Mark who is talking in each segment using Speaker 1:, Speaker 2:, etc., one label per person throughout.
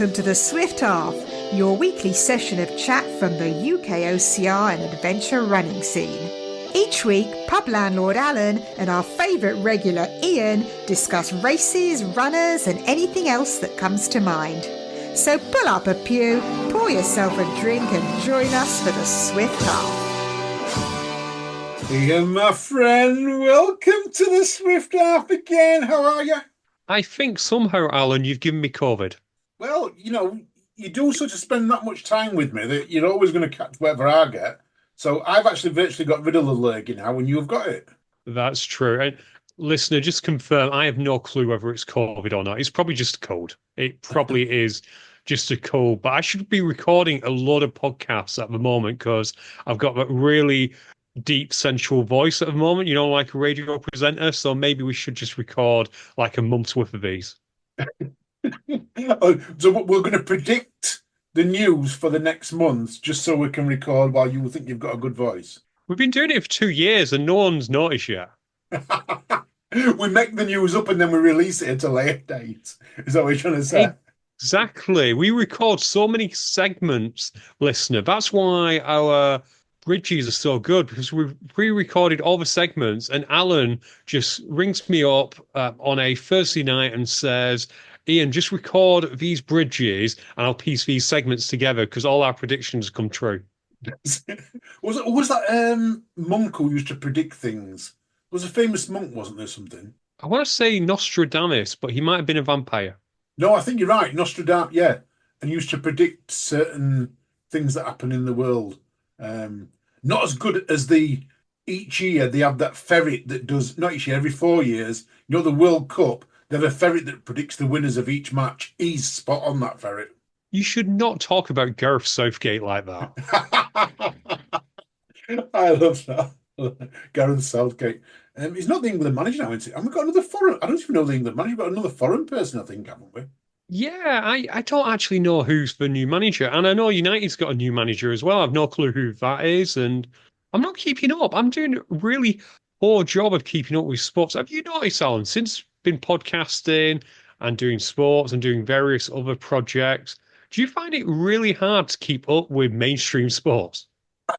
Speaker 1: welcome to the Swift Half, your weekly session of chat from the UK OCR and adventure running scene. Each week, pub landlord Alan and our favourite regular Ian discuss races, runners and anything else that comes to mind. So pull up a pew, pour yourself a drink and join us for the Swift Half.
Speaker 2: Ian, my friend, welcome to the Swift Half again. How are you?
Speaker 3: I think somehow, Alan, you've given me COVID.
Speaker 2: Well, you do sort of spend that much time with me that you're always going to catch whatever I get. So I've actually virtually got rid of the lurgy now and you've got it.
Speaker 3: That's true. And listener, just confirm, I have no clue whether it's COVID or not. It's probably just a cold. It probably is just a cold. But I should be recording a lot of podcasts at the moment because I've got that really deep sensual voice at the moment, like a radio presenter. So maybe we should just record like a month's worth of these.
Speaker 2: So we're going to predict the news for the next month just so we can record while you think you've got a good voice.
Speaker 3: We've been doing it for 2 years and no one's noticed yet.
Speaker 2: We make the news up and then we release it at a later date. Is that what you're trying to say?
Speaker 3: Exactly. We record so many segments, listener. That's why our bridges are so good, because we've pre-recorded all the segments and Alan just rings me up on a Thursday night and says, Ian, just record these bridges and I'll piece these segments together because all our predictions come true.
Speaker 2: Was that monk who used to predict things? It was a famous monk, wasn't there, something?
Speaker 3: I want to say Nostradamus, but he might have been a vampire.
Speaker 2: No, I think you're right. Nostradamus, yeah. And used to predict certain things that happen in the world. Not as good as each year they have that ferret that does, not each year, every 4 years, the World Cup, they have a ferret that predicts the winners of each match. He's spot on, that ferret.
Speaker 3: You should not talk about Gareth Southgate like that.
Speaker 2: I love that. Gareth Southgate. He's not the England manager now, is he? And we've got another foreign, I don't even know the England manager, but another foreign person, I think, haven't we?
Speaker 3: Yeah, I don't actually know who's the new manager. And I know United's got a new manager as well. I've no clue who that is. And I'm not keeping up. I'm doing a really poor job of keeping up with sports. Have you noticed, Alan, since been podcasting and doing sports and doing various other projects, do you find it really hard to keep up with mainstream sports?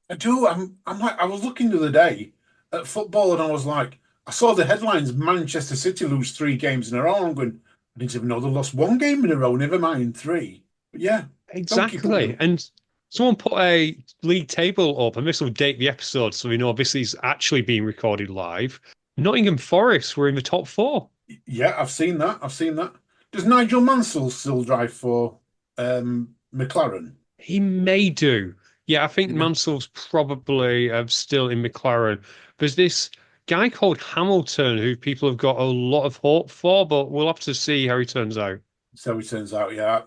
Speaker 2: I do. I'm like, I was looking the other day at football and I was like, I saw the headlines, Manchester City lose 3 games in a row. I'm going, I didn't even know they lost 1 game in a row, never mind 3. But yeah.
Speaker 3: Exactly. And someone put a league table up, and this will date the episode so we know this is actually being recorded live. Nottingham Forest were in the top 4.
Speaker 2: Yeah, I've seen that. Does Nigel Mansell still drive for McLaren?
Speaker 3: He may do. Yeah, I think Mansell's probably still in McLaren. There's this guy called Hamilton who people have got a lot of hope for, but we'll have to see how he turns out.
Speaker 2: So it turns out, yeah.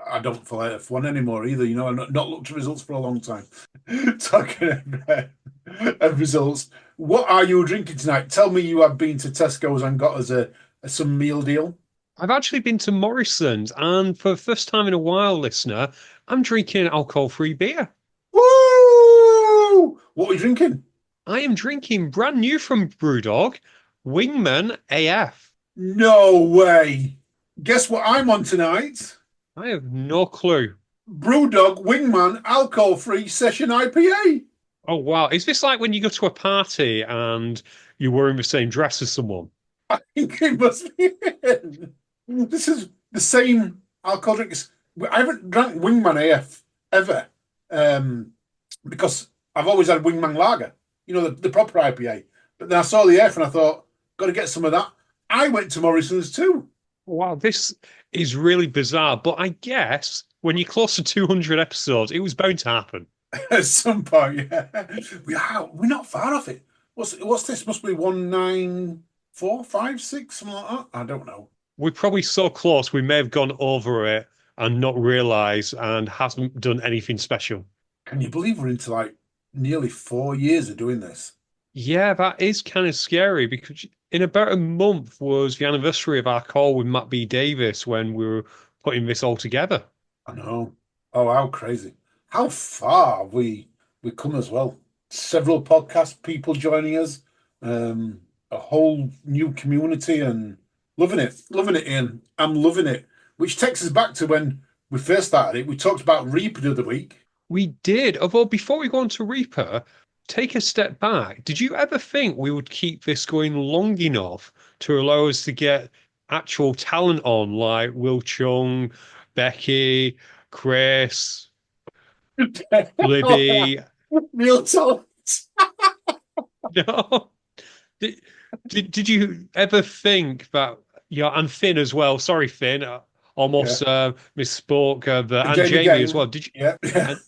Speaker 2: I don't follow F1 anymore either. I've not looked at results for a long time. Talking of results, what are you drinking tonight? Tell me you have been to Tesco's and got us some meal deal.
Speaker 3: I've actually been to Morrison's, and for the first time in a while, listener, I'm drinking alcohol-free beer.
Speaker 2: Woo! What are you drinking?
Speaker 3: I am drinking brand new from Brewdog, Wingman AF.
Speaker 2: No way. Guess what I'm on tonight?
Speaker 3: I have no clue.
Speaker 2: Brewdog Wingman alcohol-free session IPA.
Speaker 3: Oh, wow. Is this like when you go to a party and you're wearing the same dress as someone?
Speaker 2: I think it must be it. This is the same alcohol drink. I haven't drank Wingman AF ever because I've always had Wingman Lager, the proper IPA. But then I saw the AF and I thought, got to get some of that. I went to Morrison's too.
Speaker 3: Wow, this is really bizarre. But I guess when you're close to 200 episodes, it was bound to happen.
Speaker 2: At some point, yeah. We're not far off it. What's this? Must be 19456, something like that. I don't know.
Speaker 3: We're probably so close, we may have gone over it and not realised and hasn't done anything special.
Speaker 2: Can you believe we're into like nearly 4 years of doing this?
Speaker 3: Yeah, that is kind of scary because in about a month was the anniversary of our call with Matt B. Davis when we were putting this all together.
Speaker 2: I know. Oh, how crazy. How far we come as well. Several podcast people joining us, a whole new community and loving it, Ian. I'm loving it. Which takes us back to when we first started it, we talked about Reaper the other week.
Speaker 3: We did. Although before we go on to Reaper, take a step back. Did you ever think we would keep this going long enough to allow us to get actual talent on, like Will Chung, Becky, Chris, Libby?
Speaker 2: Real talk.
Speaker 3: No. Did, did you ever think that, yeah, and Finn as well. Sorry, Finn. Almost misspoke. And Jamie as well. Did you?
Speaker 2: Yeah.
Speaker 3: And,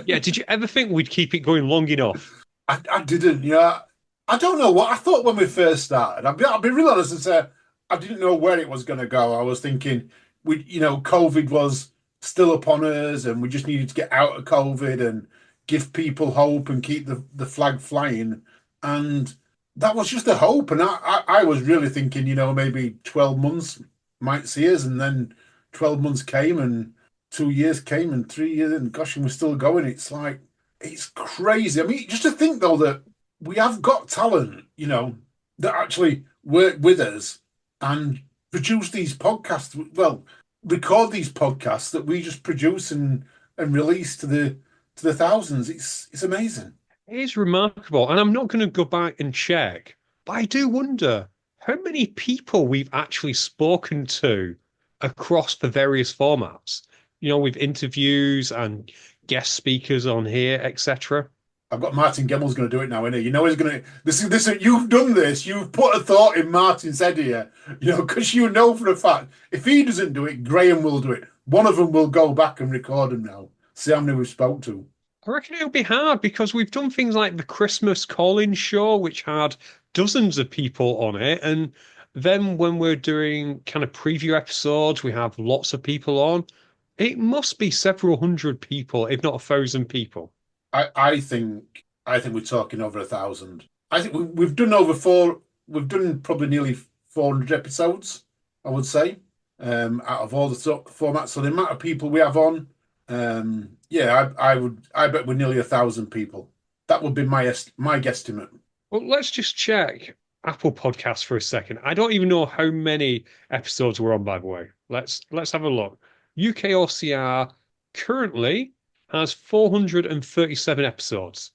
Speaker 3: yeah, did you ever think we'd keep it going long enough?
Speaker 2: I didn't. Yeah, I don't know what I thought when we first started. I'll be real honest and say I didn't know where it was going to go. I was thinking COVID was still upon us, and we just needed to get out of COVID and give people hope and keep the flag flying. And that was just a hope. And I was really thinking, maybe 12 months might see us, and then 12 months came, and 2 years came, and 3 years, and gosh, and we're still going. It's like, it's crazy. I mean, just to think though that we have got talent, that actually work with us and produce these podcasts. Well, record these podcasts that we just produce and release to the thousands. It's amazing.
Speaker 3: It is remarkable. And I'm not going to go back and check, but I do wonder how many people we've actually spoken to across the various formats, with interviews and guest speakers on here, etc.
Speaker 2: I've got Martin Gemmel's going to do it now, isn't he? He's going to. This. You've done this. You've put a thought in Martin's head here. Because for a fact if he doesn't do it, Graham will do it. One of them will go back and record him now. See how many we've spoke to.
Speaker 3: I reckon it'll be hard because we've done things like the Christmas call-in show, which had dozens of people on it, and then when we're doing kind of preview episodes, we have lots of people on. It must be several hundred people, if not 1,000 people.
Speaker 2: I think we're talking over 1,000. I think we've done over four. We've done probably nearly 400 episodes, I would say, out of all the formats. So the amount of people we have on, I bet we're nearly 1,000 people. That would be my guesstimate.
Speaker 3: Well, let's just check Apple Podcasts for a second. I don't even know how many episodes we're on, by the way. Let's have a look. UKOCR currently has 437 episodes.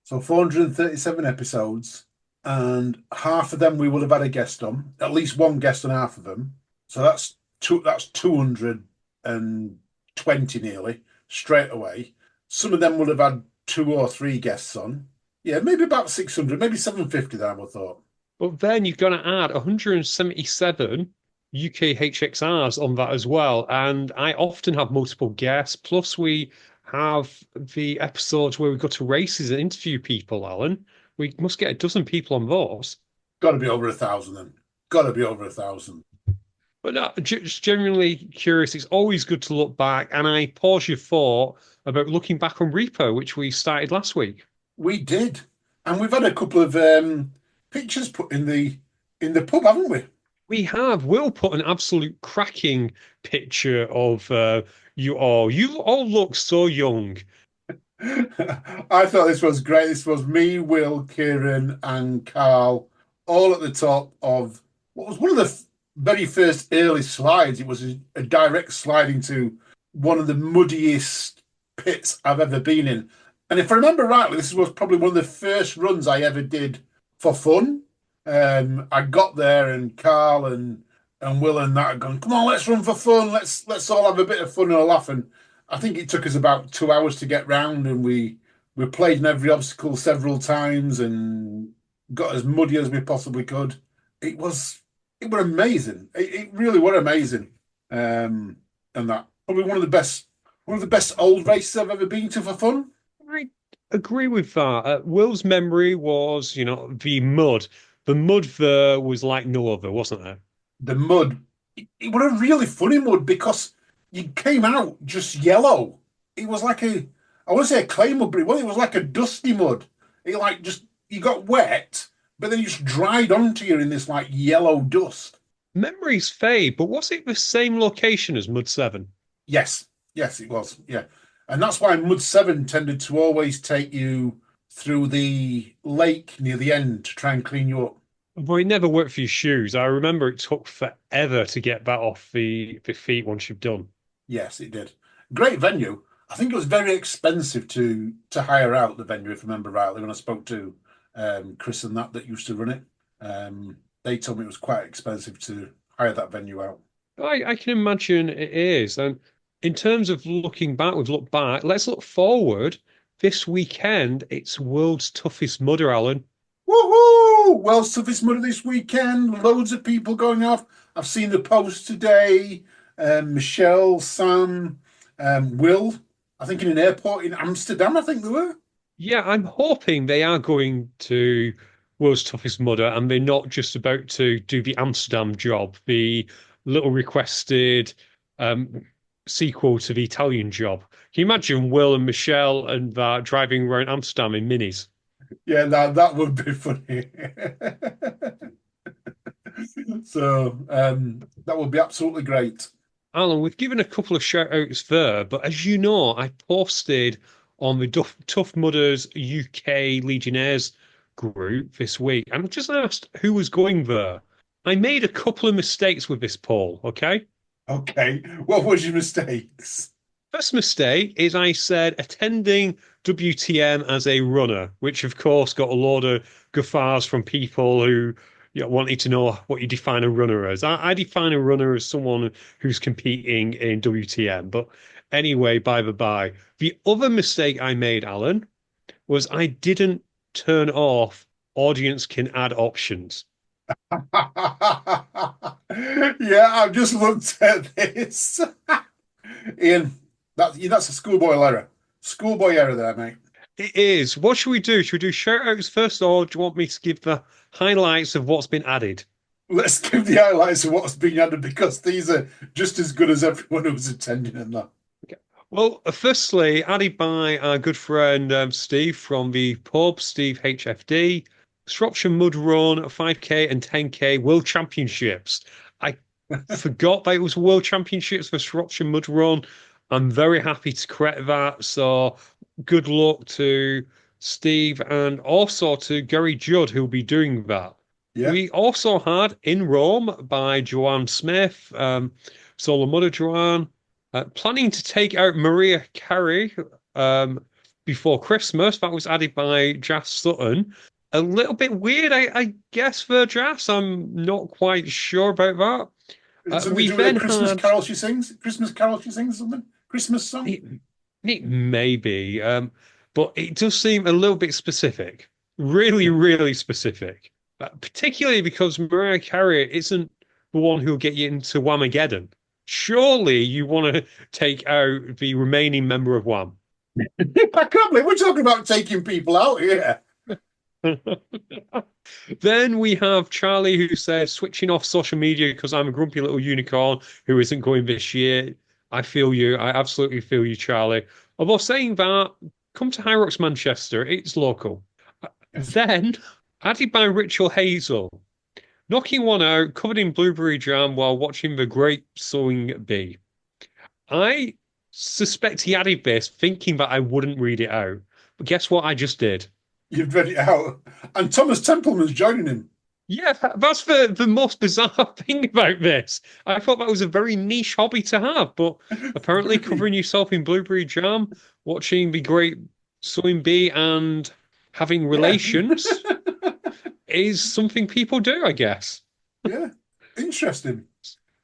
Speaker 2: So 437 episodes, and half of them we would have had a guest on, at least one guest on half of them. So that's 220 nearly straight away. Some of them would have had 2 or 3 guests on. Yeah, maybe about 600, maybe 750 that I would have thought.
Speaker 3: But then you're going to add 177 UK HXRs on that as well. And I often have multiple guests. Plus, we have the episodes where we go to races and interview people, Alan. We must get a dozen people on those.
Speaker 2: Got to be over 1,000 then. Got to be over 1,000.
Speaker 3: But no, just genuinely curious. It's always good to look back. And I pause your thought about looking back on Reaper, which we started last week.
Speaker 2: We did. And we've had a couple of pictures put in the pub, haven't we?
Speaker 3: We have. Will put an absolute cracking picture of you all. You all look so young.
Speaker 2: I thought this was great. This was me, Will, Kieran, and Carl, all at the top of what was one of the very first early slides. It was a direct slide into one of the muddiest pits I've ever been in. And if I remember rightly, this was probably one of the first runs I ever did for fun. I got there, and Carl and Will and that had gone, come on, let's run for fun. Let's all have a bit of fun and a laugh. And I think it took us about 2 hours to get round, and we played in every obstacle several times and got as muddy as we possibly could. It was amazing. It really was amazing. And that probably one of the best old races I've ever been to for fun.
Speaker 3: I agree with that. Will's memory was, the mud. The mud there was like no other, wasn't there?
Speaker 2: The mud. It was a really funny mud because you came out just yellow. It was like I want to say a clay mud, but it was like a dusty mud. You got wet, but then you just dried onto you in this like yellow dust.
Speaker 3: Memories fade, but was it the same location as Mud 7?
Speaker 2: Yes, it was. Yeah. And that's why Mud 7 tended to always take you through the lake near the end to try and clean you up.
Speaker 3: But it never worked for your shoes. I remember it took forever to get that off the feet once you've done.
Speaker 2: Yes, it did. Great venue. I think it was very expensive to hire out the venue, if I remember rightly, when I spoke to Chris and that used to run it. They told me it was quite expensive to hire that venue out.
Speaker 3: I can imagine it is. And in terms of looking back, we've looked back. Let's look forward. This weekend, it's World's Toughest Mudder, Alan.
Speaker 2: Woohoo! Well, toughest mudder this weekend. Loads of people going off. I've seen the post today. Michelle, Sam, Will. I think in an airport in Amsterdam. I think they were.
Speaker 3: Yeah, I'm hoping they are going to World's Toughest Mudder and they're not just about to do the Amsterdam job, the little requested um, sequel to the Italian job. Can you imagine Will and Michelle and that driving around Amsterdam in minis?
Speaker 2: Yeah, that would be funny. So that would be absolutely great.
Speaker 3: Alan, we've given a couple of shout outs there, but as you know, I posted on the Tough Mudders UK Legionnaires group this week, and I just asked who was going there. I made a couple of mistakes with this poll, okay?
Speaker 2: Okay, what was your mistakes?
Speaker 3: First mistake is I said attending WTM as a runner, which of course got a lot of guffaws from people who wanted to know what you define a runner as. I define a runner as someone who's competing in WTM. But anyway, by the by. The other mistake I made, Alan, was I didn't turn off audience can add options.
Speaker 2: Yeah, I've just looked at this. Ian, that's a schoolboy error. Schoolboy error there, mate.
Speaker 3: It is. What should we do? Should we do shout outs first, or do you want me to give the highlights of what's been added?
Speaker 2: Let's give the highlights of what's being added because these are just as good as everyone who's attending and that.
Speaker 3: Well, firstly, added by our good friend Steve from the pub, Steve HFD, Shropshire Mud Run, 5K and 10K World Championships. I forgot that it was World Championships for Shropshire Mud Run. I'm very happy to correct that. So good luck to Steve and also to Gary Judd, who'll be doing that.
Speaker 2: Yeah.
Speaker 3: We also had In Rome by Joanne Smith, Solo Mudder Joanne, planning to take out Maria Carey before Christmas. That was added by Jas Sutton. A little bit weird, I guess, for Jas. I'm not quite sure about that.
Speaker 2: We then Christmas carol she sings. Christmas carol she sings something. Christmas song.
Speaker 3: It may be, but it does seem a little bit specific. Really, really specific. Particularly because Mariah Carey isn't the one who'll get you into Whamageddon. Surely you want to take out the remaining member of Wham.
Speaker 2: I can't believe we're talking about taking people out here.
Speaker 3: Then we have Charlie who says switching off social media because I'm a grumpy little unicorn who isn't going this year. I feel you. I absolutely feel you, Charlie. Although saying that, come to High Rocks Manchester. It's local. Yes. Then, added by Rachel Hazel, knocking one out, covered in blueberry jam while watching the Great Sewing Bee. I suspect he added this thinking that I wouldn't read it out. But guess what I just did?
Speaker 2: You've read it out. And Thomas Templeman's joining him.
Speaker 3: Yeah, that's the most bizarre thing about this. I thought that was a very niche hobby to have, but apparently covering yourself in blueberry jam, watching the Great Sewing Bee and having relations is something people do, I guess.
Speaker 2: Yeah, interesting.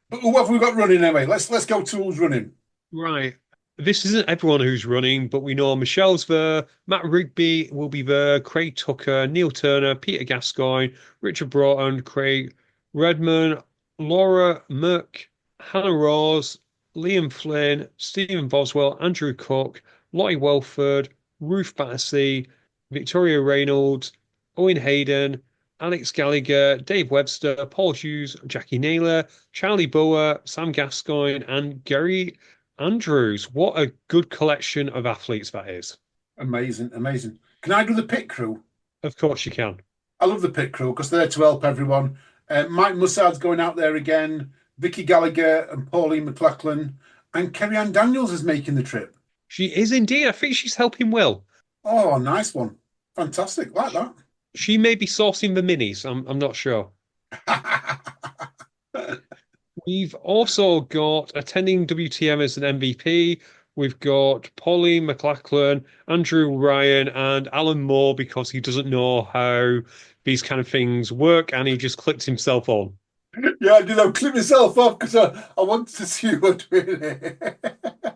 Speaker 2: But what have we got running anyway? Let's go to who's running.
Speaker 3: Right. This isn't everyone who's running, but we know Michelle's there, Matt Rigby will be there, Craig Tucker, Neil Turner, Peter Gascoigne, Richard Broughton, Craig Redman, Laura Merck, Hannah Rose, Liam Flynn, Stephen Boswell, Andrew Cook, Lottie Welford, Ruth Battersea, Victoria Reynolds, Owen Hayden, Alex Gallagher, Dave Webster, Paul Hughes, Jackie Naylor, Charlie Bower, Sam Gascoigne, and Gary Andrews. What a good collection of athletes that is.
Speaker 2: Amazing, amazing. Can I do the pit crew?
Speaker 3: Of course you can.
Speaker 2: I love the pit crew because they're there to help everyone. Mike Mussard's going out there again. Vicky Gallagher and Pauline McLachlan. And Kerry-Ann Daniels is making the trip.
Speaker 3: She is indeed. I think she's helping Will.
Speaker 2: Oh, nice one. Fantastic. Like that.
Speaker 3: She may be sourcing the minis. I'm not sure. We've also got attending WTM as an MVP. We've got Pauline McLachlan, Andrew Ryan, and Alan Moore because he doesn't know how these kind of things work and he just clicked himself on.
Speaker 2: Yeah, I did. I clip myself off because I wanted to see you were doing it.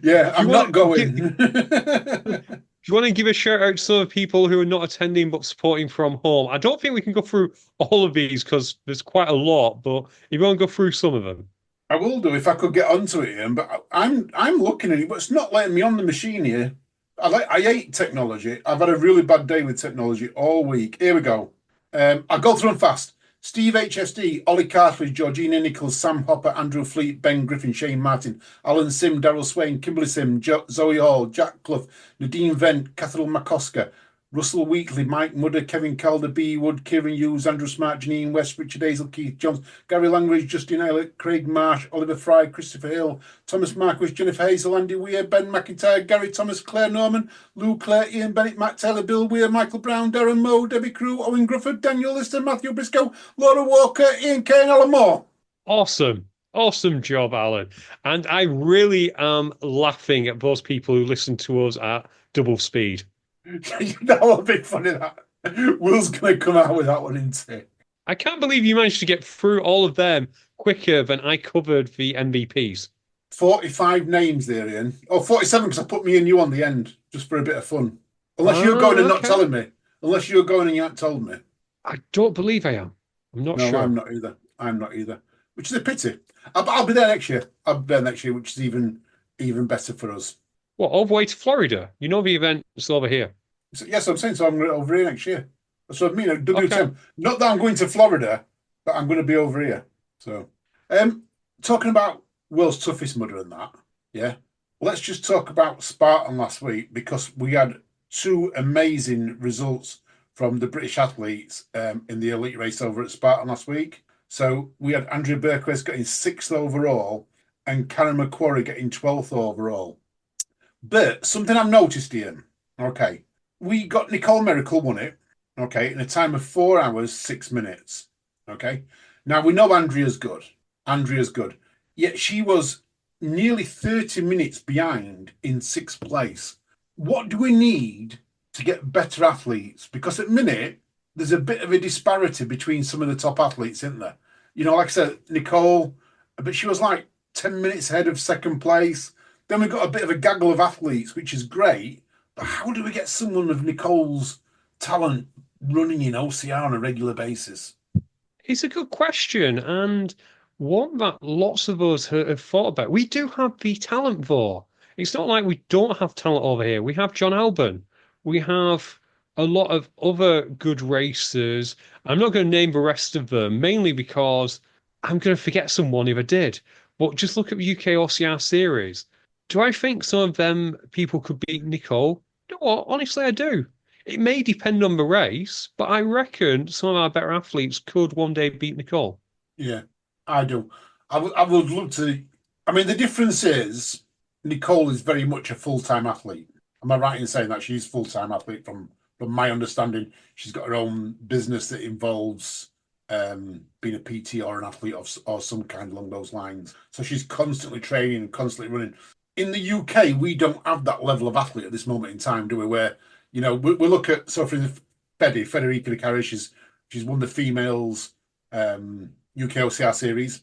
Speaker 2: Yeah,
Speaker 3: Do you
Speaker 2: I'm
Speaker 3: want
Speaker 2: not
Speaker 3: to give,
Speaker 2: going.
Speaker 3: do you want to give a shout out to some of the people who are not attending but supporting from home? I don't think we can go through all of these because there's quite a lot, but if you want to go through some of them.
Speaker 2: I will do if I could get onto it, Ian, but I'm looking at it, but it's not letting me on the machine here. I hate technology. I've had a really bad day with technology all week. Here we go. I'll go through them fast. Steve HSD, Ollie Cartledge, Georgina Nichols, Sam Hopper, Andrew Fleet, Ben Griffin, Shane Martin, Alan Sim, Daryl Swain, Kimberly Sim, Zoe Hall, Jack Clough, Nadine Vent, Catherine McCosker, Russell Wheatley, Mike Mudder, Kevin Calder, B. Wood, Kieran Hughes, Andrew Smart, Janine West, Richard Hazel, Keith Jones, Gary Langridge, Justin Eilert, Craig Marsh, Oliver Fry, Christopher Hill, Thomas Marquis, Jennifer Hazel, Andy Weir, Ben McIntyre, Gary Thomas, Claire Norman, Lou Clare, Ian Bennett, Matt Taylor, Bill Weir, Michael Brown, Darren Moe, Debbie Crew, Owen Grufford, Daniel Lister, Matthew Briscoe, Laura Walker, Ian Kane, and Alan Moore.
Speaker 3: Awesome. Awesome job, Alan. And I really am laughing at those people who listen to us at double speed.
Speaker 2: That will be funny. That Will's going to come out with that one, isn't he?
Speaker 3: I can't believe you managed to get through all of them quicker than I covered the MVPs.
Speaker 2: 45 names there, Ian. Oh, 47 because I put me and you on the end just for a bit of fun. Unless you're going and not
Speaker 3: Okay.
Speaker 2: telling me. Unless you're going and you haven't told me.
Speaker 3: I don't believe I am. I'm not
Speaker 2: No,
Speaker 3: sure.
Speaker 2: I'm not either. I'm not either. Which is a pity. I'll be there next year. I'll be there next year, which is even better for us.
Speaker 3: What, all the way to Florida? You know the event's over here.
Speaker 2: So, yes, I'm saying so. I'm going over here next year. That's what I mean.
Speaker 3: Okay.
Speaker 2: Not that I'm going to Florida, but I'm going to be over here. So, talking about world's toughest mudder and that, yeah. Let's just talk about Spartan last week because we had two amazing results from the British athletes in the elite race over at Spartan last week. So we had Andrea Berquist getting 6th overall and Karen McQuarrie getting 12th overall. But something I've noticed, Ian, okay, we got Nicole Miracle won it, okay, in a time of 4 hours, 6 minutes, okay. Now we know Andrea's good. Andrea's good. Yet she was nearly 30 minutes behind in 6th place. What do we need to get better athletes? Because at minute, there's a bit of a disparity between some of the top athletes, isn't there? You know, like I said, Nicole, but she was like 10 minutes ahead of 2nd place. Then we've got a bit of a gaggle of athletes, which is great. But how do we get someone of Nicole's talent running in OCR on a regular basis?
Speaker 3: It's a good question, and one that lots of us have thought about. We do have the talent though. It's not like we don't have talent over here. We have John Alban. We have a lot of other good racers. I'm not going to name the rest of them, mainly because I'm going to forget someone if I did. But just look at the UK OCR series. Do I think some of them people could beat Nicole? You know what? Honestly, I do. It may depend on the race, but I reckon some of our better athletes could one day beat Nicole.
Speaker 2: Yeah, I do. I would love to. I mean, the difference is Nicole is very much a full-time athlete. Am I right in saying that she's a full-time athlete from my understanding? She's got her own business that involves being a PT or an athlete or some kind along those lines. So she's constantly training and constantly running. In the UK, we don't have that level of athlete at this moment in time, do we? Where, you know, we look at, so for the Federica De Carri, she's won the females UK OCR series,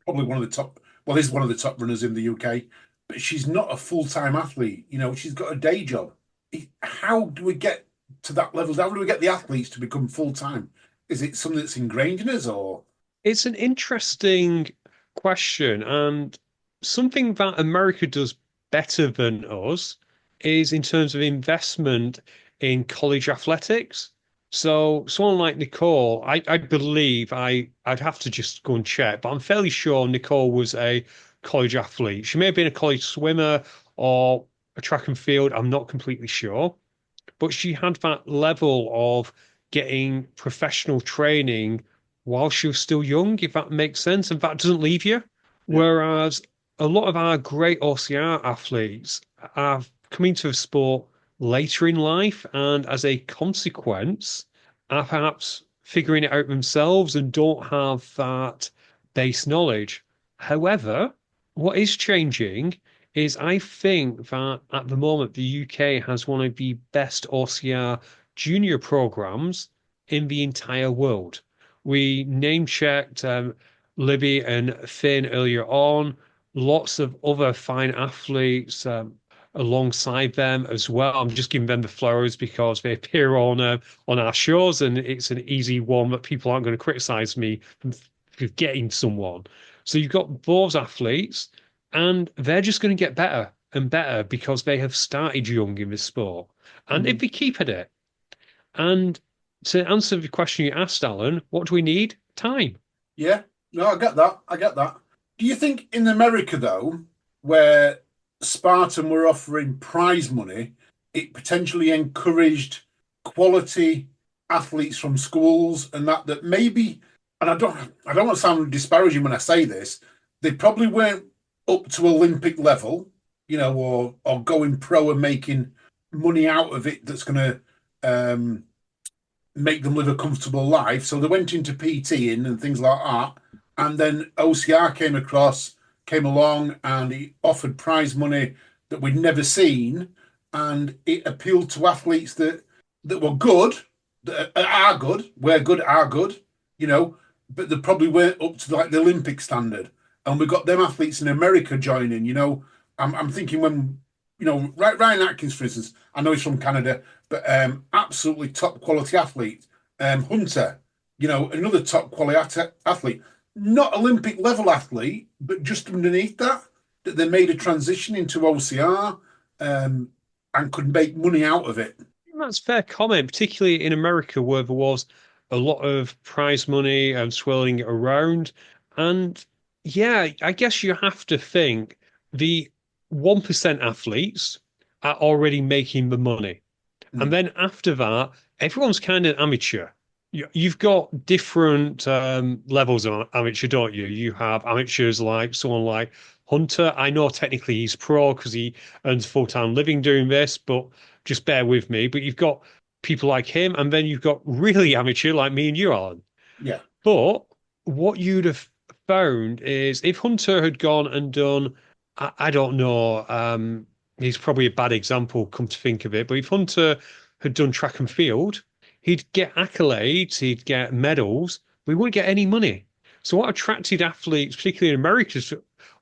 Speaker 2: probably one of the top, well, is one of the top runners in the UK, but she's not a full-time athlete. You know, she's got a day job. How do we get to that level? How do we get the athletes to become full-time? Is it something that's ingrained in us, or?
Speaker 3: It's an interesting question, and something that America does better than us is in terms of investment in college athletics. So someone like Nicole, I believe I'd have to just go and check, but I'm fairly sure Nicole was a college athlete. She may have been a college swimmer or a track and field. I'm not completely sure, but she had that level of getting professional training while she was still young, if that makes sense, and that doesn't leave you.
Speaker 2: Yeah.
Speaker 3: Whereas a lot of our great OCR athletes are coming to the sport later in life and as a consequence are perhaps figuring it out themselves and don't have that base knowledge. However, what is changing is I think that at the moment the UK has one of the best OCR junior programs in the entire world. We name checked Libby and Finn earlier on, lots of other fine athletes alongside them as well. I'm just giving them the flowers because they appear on our shows, and it's an easy one that people aren't going to criticize me for getting someone. So you've got those athletes, and they're just going to get better and better because they have started young in this sport. And if they keep at it, and to answer the question you asked, Alan, what do we need? Time.
Speaker 2: Yeah, no, I get that. I get that. Do you think in America, though, where Spartan were offering prize money, it potentially encouraged quality athletes from schools and that maybe, and I don't want to sound disparaging when I say this, they probably weren't up to Olympic level, or going pro and making money out of it that's going to make them live a comfortable life. So they went into PTing and things like that. And then OCR came along and he offered prize money that we'd never seen. And it appealed to athletes that were good, that are good, are good, but they probably weren't up to like the Olympic standard. And we got them athletes in America joining, I'm thinking when, Ryan Atkins, for instance, I know he's from Canada, but absolutely top quality athlete. Hunter, another top quality athlete, not Olympic level athlete, but just underneath that they made a transition into OCR and could make money out of it.
Speaker 3: That's a fair comment, particularly in America where there was a lot of prize money and swirling around. And yeah, I guess you have to think the 1% athletes are already making the money. And then after that, everyone's kind of amateur. You've got different levels of amateur, don't you? You have amateurs like someone like Hunter. I know technically he's pro because he earns full-time living doing this, but just bear with me. But you've got people like him, and then you've got really amateur like me and you, Alan.
Speaker 2: Yeah.
Speaker 3: But what you'd have found is if Hunter had gone and done, I don't know, he's probably a bad example, come to think of it, but if Hunter had done track and field, he'd get accolades, he'd get medals, but he wouldn't get any money. So what attracted athletes, particularly in America's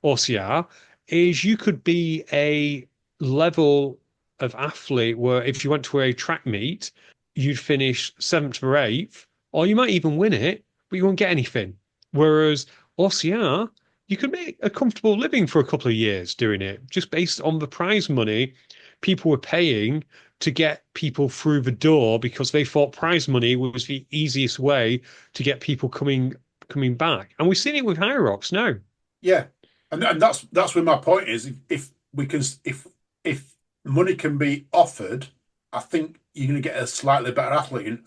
Speaker 3: OCR, is you could be a level of athlete where if you went to a track meet, you'd finish 7th or 8th, or you might even win it, but you won't get anything. Whereas OCR, you could make a comfortable living for a couple of years doing it, just based on the prize money people were paying to get people through the door because they thought prize money was the easiest way to get people coming back. And we've seen it with High Rocks now.
Speaker 2: Yeah, and that's where my point is. If we can, if money can be offered, I think you're going to get a slightly better athlete. And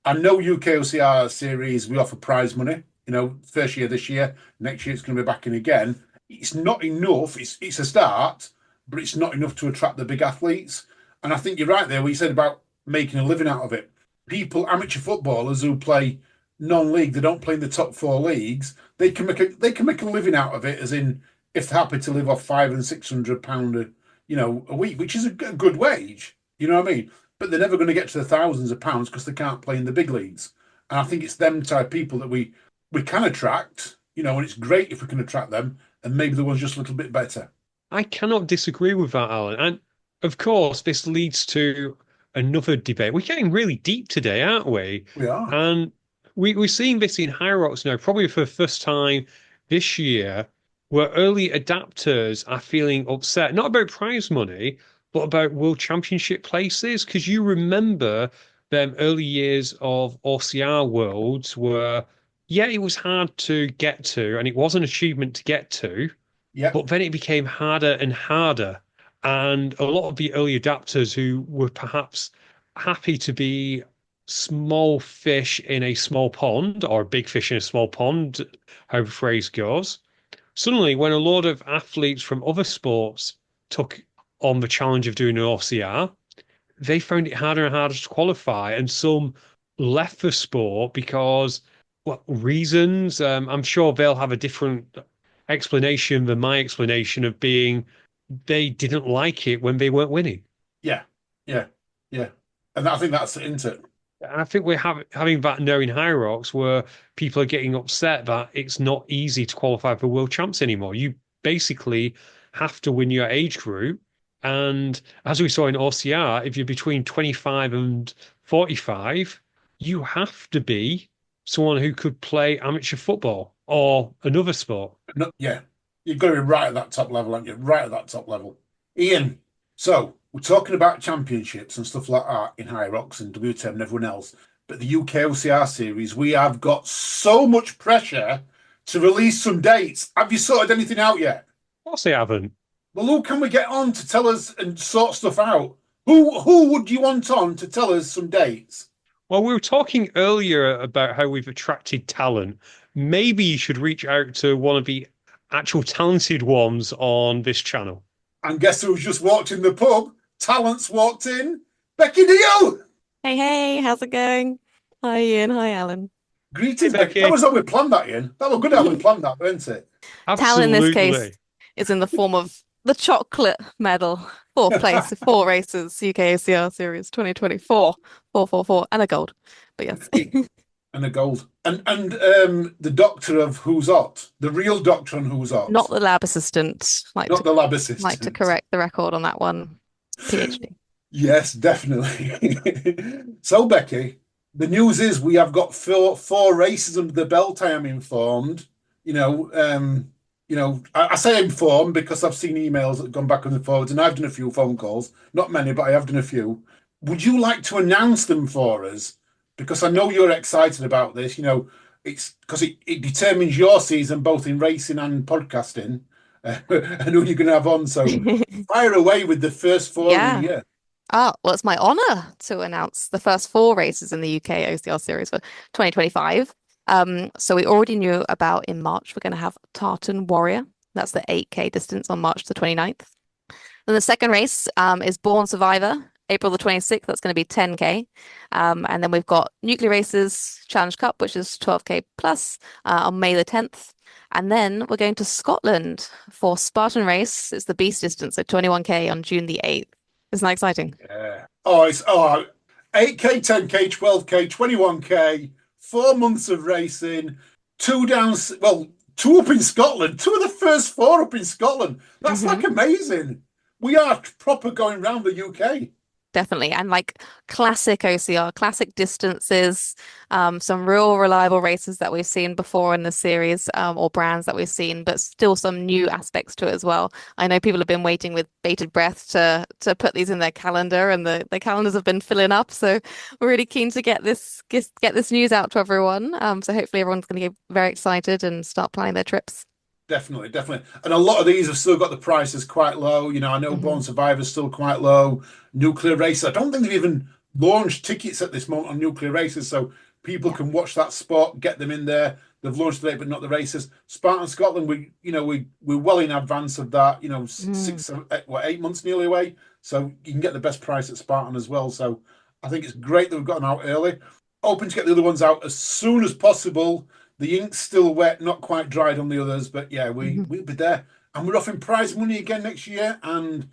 Speaker 2: I know UKOCR series we offer prize money. First year this year, next year it's going to be back in again. It's not enough. It's a start, but it's not enough to attract the big athletes. And I think you're right there. What you said about making a living out of it. Amateur footballers who play non-league, they don't play in the top 4 leagues. They can make a living out of it. As in, if they're happy to live off £500 and £600 a week, which is a good wage. You know what I mean? But they're never going to get to the thousands of pounds because they can't play in the big leagues. And I think it's them type of people that we can attract, and it's great if we can attract them, and maybe the one's just a little bit better.
Speaker 3: I cannot disagree with that, Alan. And of course, this leads to another debate. We're getting really deep today, aren't we?
Speaker 2: We are.
Speaker 3: And we're seeing this in High Rocks now, probably for the first time this year, where early adapters are feeling upset, not about prize money, but about World Championship places. Because you remember them early years of OCR Worlds where, yeah, it was hard to get to, and it was an achievement to get to, but then it became harder and harder. And a lot of the early adapters who were perhaps happy to be small fish in a small pond or big fish in a small pond, how the phrase goes, suddenly when a lot of athletes from other sports took on the challenge of doing an OCR, they found it harder and harder to qualify. And some left the sport because What reasons? I'm sure they'll have a different explanation than my explanation of being they didn't like it when they weren't winning.
Speaker 2: Yeah, yeah, yeah. And I think that's it, isn't it?
Speaker 3: And I think we're having that now in High Rocks where people are getting upset that it's not easy to qualify for world champs anymore. You basically have to win your age group. And as we saw in OCR, if you're between 25 and 45, you have to be someone who could play amateur football or another sport.
Speaker 2: No, yeah, you've got to be right at that top level, aren't you? Right at that top level. Ian, so we're talking about championships and stuff like that in High Rocks and WTM and everyone else. But the UK OCR series, we have got so much pressure to release some dates. Have you sorted anything out yet?
Speaker 3: Of course they haven't.
Speaker 2: Well, who can we get on to tell us and sort stuff out? Who would you want on to tell us some dates?
Speaker 3: Well, we were talking earlier about how we've attracted talent. Maybe you should reach out to one of the actual talented ones on this channel.
Speaker 2: And guess who's just walked in the pub? Talent's walked in. Becky Dio!
Speaker 4: Hey, hey, how's it going? Hi, Ian. Hi, Alan.
Speaker 2: Greetings,
Speaker 3: Hey,
Speaker 2: Becky.
Speaker 3: Becky.
Speaker 2: That was how we planned that, Ian. That was good how we planned that, wasn't it?
Speaker 4: Talent in this
Speaker 3: Absolutely.
Speaker 4: case is in the form of the chocolate medal. Fourth place, 4 races, UK OCR Series 2024, 444, and a gold. But yes.
Speaker 2: And a gold. And the doctor of Who's Hot, the real doctor on Who's Hot.
Speaker 4: Not the lab assistant.
Speaker 2: Not the lab assistant.
Speaker 4: Like to correct the record on that one. PhD.
Speaker 2: Yes, definitely. So, Becky, the news is we have got four races under the belt, I am informed. I say informed because I've seen emails that have gone back and forwards, and I've done a few phone calls. Not many, but I have done a few. Would you like to announce them for us? Because I know you're excited about this. It's because it determines your season both in racing and podcasting, and who you're going to have on. So fire away with the first four of the year.
Speaker 4: Well, it's my honor to announce the first 4 races in the UK OCR Series for 2025. So we already knew about in March, we're going to have Tartan Warrior. That's the 8K distance on March the 29th. Then the second race is Born Survivor, April the 26th. That's going to be 10K. And then we've got Nuclear Races Challenge Cup, which is 12K plus on May the 10th. And then we're going to Scotland for Spartan Race. It's the Beast distance, so 21K on June the 8th. Isn't that exciting?
Speaker 2: Yeah. It's 8K, 10K, 12K, 21K, 4 months of racing, two up in Scotland, 2 of the first 4 up in Scotland. That's like amazing. We are proper going round the UK.
Speaker 4: Definitely. And like classic OCR, classic distances, some real reliable races that we've seen before in the series, or brands that we've seen, but still some new aspects to it as well. I know people have been waiting with bated breath to put these in their calendar, and the calendars have been filling up. So we're really keen to get this news out to everyone. So hopefully everyone's going to get very excited and start planning their trips.
Speaker 2: Definitely. And a lot of these have still got the prices quite low. I know Born Survivor's still quite low. Nuclear Races, I don't think they've even launched tickets at this moment on Nuclear Races, so people can watch that spot, get them in there. They've launched the date, but not the races. Spartan Scotland, we're well in advance of that. 8 months nearly away, so you can get the best price at Spartan as well. So I think it's great that we've gotten out early. Hoping to get the other ones out as soon as possible. The ink's still wet, not quite dried on the others, but yeah, we'll be there. And we're offering prize money again next year and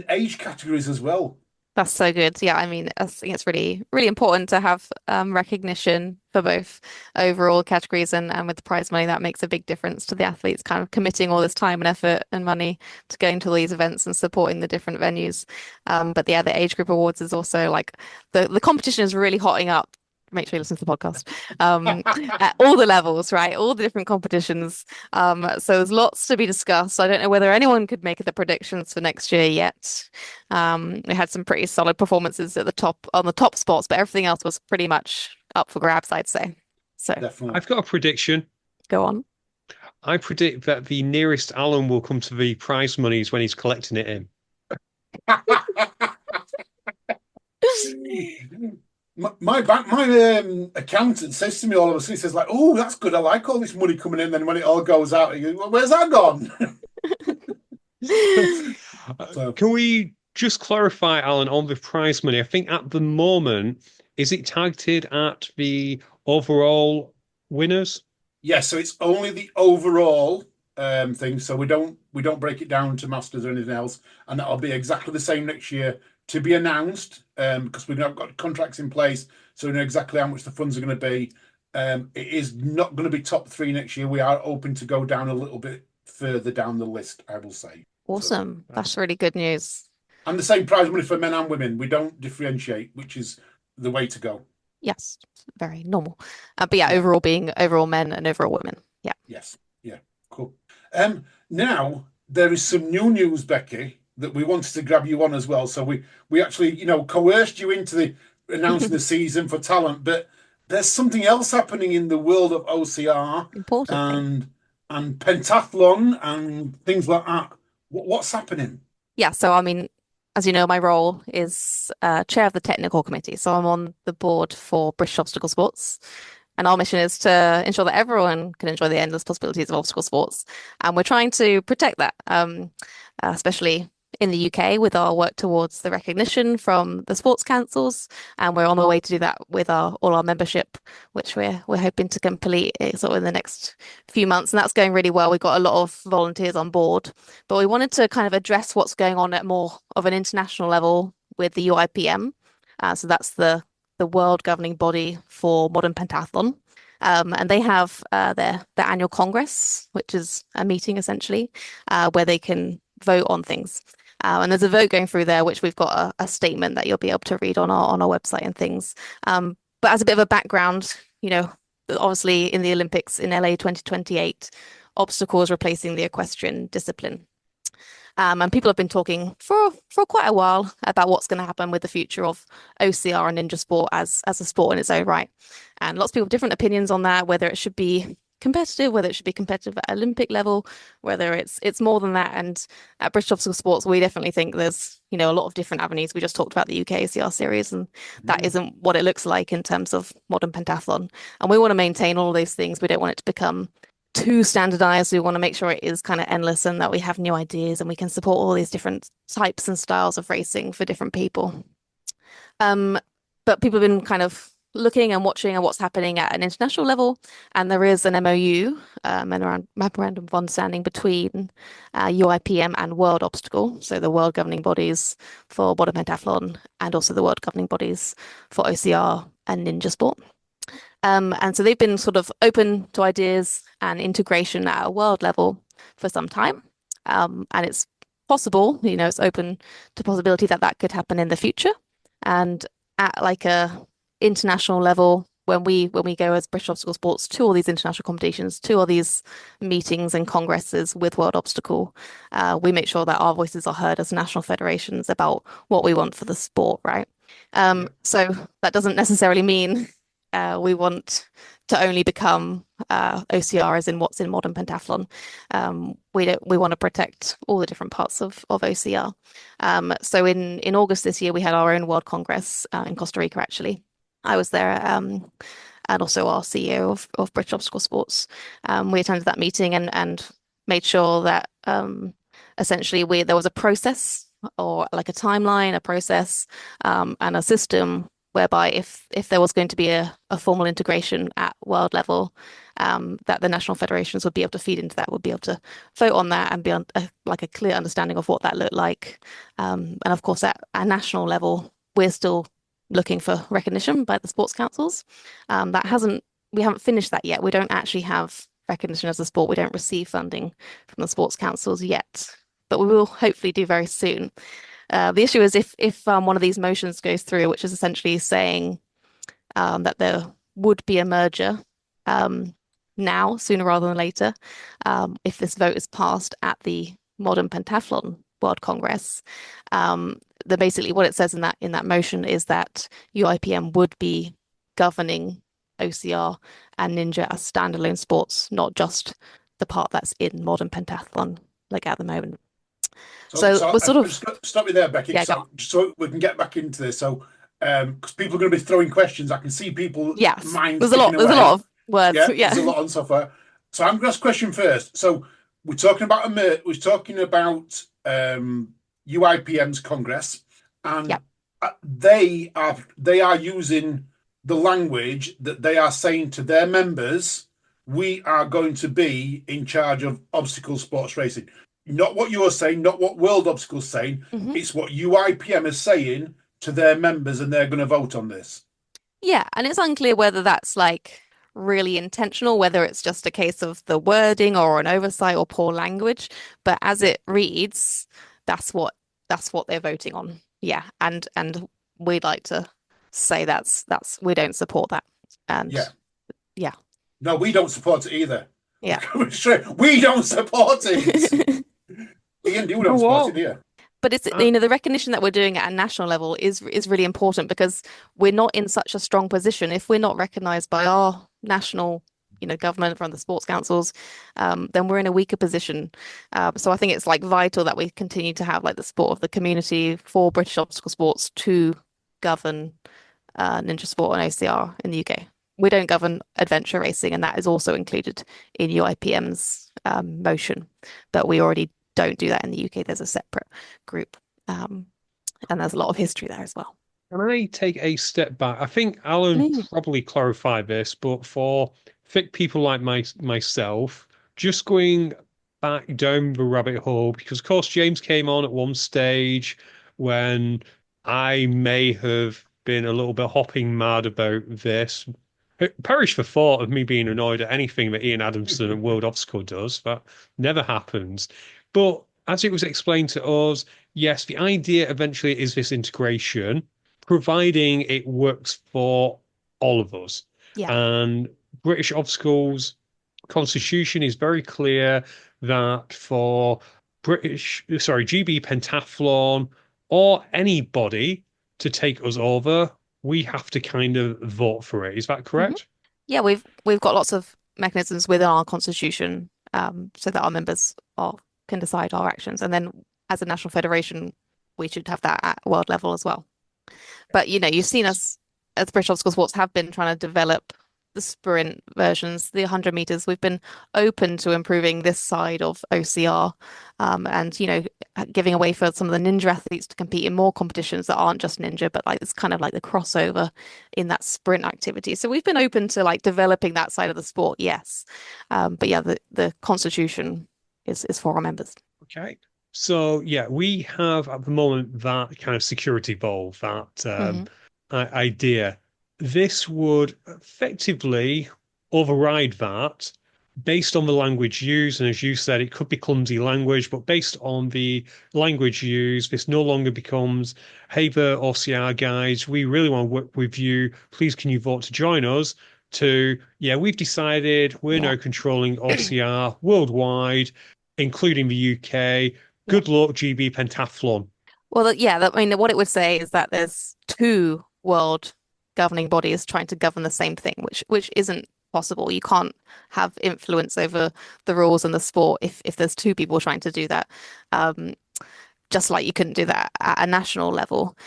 Speaker 2: age categories as well.
Speaker 4: That's so good. Yeah, I mean, I think it's really, really important to have recognition for both overall categories and with the prize money. That makes a big difference to the athletes kind of committing all this time and effort and money to going to all these events and supporting the different venues. But yeah, the age group awards is also like the competition is really hotting up. Make sure you listen to the podcast at all the levels, right? All the different competitions. So there's lots to be discussed. I don't know whether anyone could make the predictions for next year yet. We had some pretty solid performances on the top spots, but everything else was pretty much up for grabs, I'd say. So
Speaker 2: Definitely.
Speaker 3: I've got a prediction.
Speaker 4: Go on.
Speaker 3: I predict that the nearest Alan will come to the prize monies when he's collecting it in.
Speaker 2: My accountant says to me all of a sudden, he says like, "Oh, that's good. I like all this money coming in." Then when it all goes out, he goes, "Well, where's that gone?" So.
Speaker 3: Can we just clarify, Alan, on the prize money? I think at the moment, is it targeted at the overall winners?
Speaker 2: Yeah, so it's only the overall thing. So we don't break it down to masters or anything else, and that'll be exactly the same next year to be announced because we've now got contracts in place, so we know exactly how much the funds are going to be. It is not going to be top three next year. We are open to go down a little bit further down the list, I will say.
Speaker 4: Awesome. That's really good news.
Speaker 2: And the same prize money for men and women. We don't differentiate, which is the way to go.
Speaker 4: Yes, very normal. But yeah, overall being overall men and overall women. Yeah.
Speaker 2: Yes. Yeah. Cool. Now there is some new news, Becky, that we wanted to grab you on as well. So we actually, coerced you into the announcing the season for talent, but there's something else happening in the world of OCR
Speaker 4: Important
Speaker 2: and pentathlon and things like that. What's happening?
Speaker 4: Yeah, so I mean, as you know, my role is chair of the technical committee. So I'm on the board for British Obstacle Sports. And our mission is to ensure that everyone can enjoy the endless possibilities of obstacle sports. And we're trying to protect that, especially in the UK with our work towards the recognition from the sports councils. And we're on our way to do that with all our membership, which we're hoping to complete sort of in the next few months. And that's going really well. We've got a lot of volunteers on board, but we wanted to kind of address what's going on at more of an international level with the UIPM. So that's the world governing body for modern pentathlon. And they have their annual congress, which is a meeting essentially, where they can vote on things. And there's a vote going through there, which we've got a statement that you'll be able to read on our website and things. But as a bit of a background, obviously in the Olympics in LA 2028, obstacle is replacing the equestrian discipline. And people have been talking for quite a while about what's going to happen with the future of OCR and ninja sport as a sport in its own right. And lots of people have different opinions on that, whether it should be competitive, whether it should be competitive at Olympic level, whether it's more than that. And at British Obstacle Sports, we definitely think there's, a lot of different avenues. We just talked about the UK OCR series, and that isn't what it looks like in terms of modern pentathlon. And we want to maintain all of those things. We don't want it to become too standardized. We want to make sure it is kind of endless and that we have new ideas and we can support all these different types and styles of racing for different people. But people have been kind of looking and watching at what's happening at an international level, and there is an MOU, memorandum of understanding between UIPM and World Obstacle, so the world governing bodies for modern pentathlon and also the world governing bodies for OCR and ninja sport. And so they've been sort of open to ideas and integration at a world level for some time. And it's possible, it's open to possibility that could happen in the future. And at like a international level, when we go as British Obstacle Sports to all these international competitions, to all these meetings and congresses with World Obstacle, we make sure that our voices are heard as national federations about what we want for the sport, right? So that doesn't necessarily mean we want to only become OCR as in what's in modern pentathlon. We want to protect all the different parts of OCR. So in August this year, we had our own World Congress in Costa Rica, actually. I was there, and also our CEO of British Obstacle Sports. We attended that meeting and made sure that essentially there was a process or like a timeline, a process, and a system whereby if there was going to be a formal integration at world level, that the national federations would be able to feed into that, would be able to vote on that and be on like a clear understanding of what that looked like. And of course, at a national level, we're still looking for recognition by the sports councils. We haven't finished that yet. We don't actually have recognition as a sport. We don't receive funding from the sports councils yet, but we will hopefully do very soon. The issue is if one of these motions goes through, which is essentially saying that there would be a merger now, sooner rather than later, if this vote is passed at the Modern Pentathlon World Congress, then basically what it says in that motion is that UIPM would be governing OCR and Ninja as standalone sports, not just the part that's in Modern Pentathlon, like at the moment. So we're sort of
Speaker 2: stop you there, Becky.
Speaker 4: Yeah,
Speaker 2: so we can get back into this. So because people are going to be throwing questions, I can see people.
Speaker 4: Yes,
Speaker 2: minds
Speaker 4: there's a lot of words.
Speaker 2: Yeah, there's a lot on software. So I'm going to ask a question first. So we're talking about UIPM's Congress, and they are using the language that they are saying to their members we are going to be in charge of obstacle sports racing. Not what you're saying, not what World Obstacle's saying.
Speaker 4: Hmm.
Speaker 2: It's what UIPM is saying to their members, and they're going to vote on this.
Speaker 4: Yeah, and it's unclear whether that's like really intentional, whether it's just a case of the wording or an oversight or poor language. But as it reads, that's what they're voting on. Yeah, and we'd like to say that's we don't support that. And
Speaker 2: Yeah.
Speaker 4: yeah.
Speaker 2: No, we don't support it either.
Speaker 4: Yeah.
Speaker 2: We don't support it. Ian, you don't support it, do you?
Speaker 4: But it's the recognition that we're doing at a national level is really important because we're not in such a strong position. If we're not recognized by our national, government from the sports councils, then we're in a weaker position. So I think it's like vital that we continue to have like the support of the community for British obstacle sports to govern ninja sport and OCR in the UK. We don't govern adventure racing, and that is also included in UIPM's motion, but we already don't do that in the UK. There's a separate group, and there's a lot of history there as well.
Speaker 3: Can I take a step back? I think Alan probably clarified this, but for thick people like myself, just going back down the rabbit hole, because of course James came on at one stage when I may have been a little bit hopping mad about this. Perish the thought of me being annoyed at anything that Ian Adamson and World Obstacle does. That never happens. But as it was explained to us, yes, the idea eventually is this integration, providing it works for all of us.
Speaker 4: Yeah.
Speaker 3: And British Obstacles Constitution is very clear that for GB Pentathlon or anybody to take us over, we have to kind of vote for it. Is that correct?
Speaker 4: Yeah, we've got lots of mechanisms within our constitution, so that our members can decide our actions, and then as a national federation, we should have that at world level as well. But you've seen us as British Obstacle Sports have been trying to develop the sprint versions, the 100 meters. We've been open to improving this side of OCR, and giving away for some of the ninja athletes to compete in more competitions that aren't just ninja, but like it's kind of like the crossover in that sprint activity. So we've been open to like developing that side of the sport, yes. But yeah, the constitution is for our members.
Speaker 3: Okay. So yeah, we have at the moment that kind of security valve, that idea. This would effectively override that based on the language used. And as you said, it could be clumsy language, but based on the language used, this no longer becomes, hey, the OCR guys, we really want to work with you. Please, can you vote to join us? To, yeah, we've decided we're now controlling OCR worldwide, including the UK. Good luck, GB Pentathlon.
Speaker 4: Well, I mean, what it would say is that there's two world governing bodies trying to govern the same thing, which isn't possible. You can't have influence over the rules and the sport if there's two people trying to do that. Just like you couldn't do that at a national level.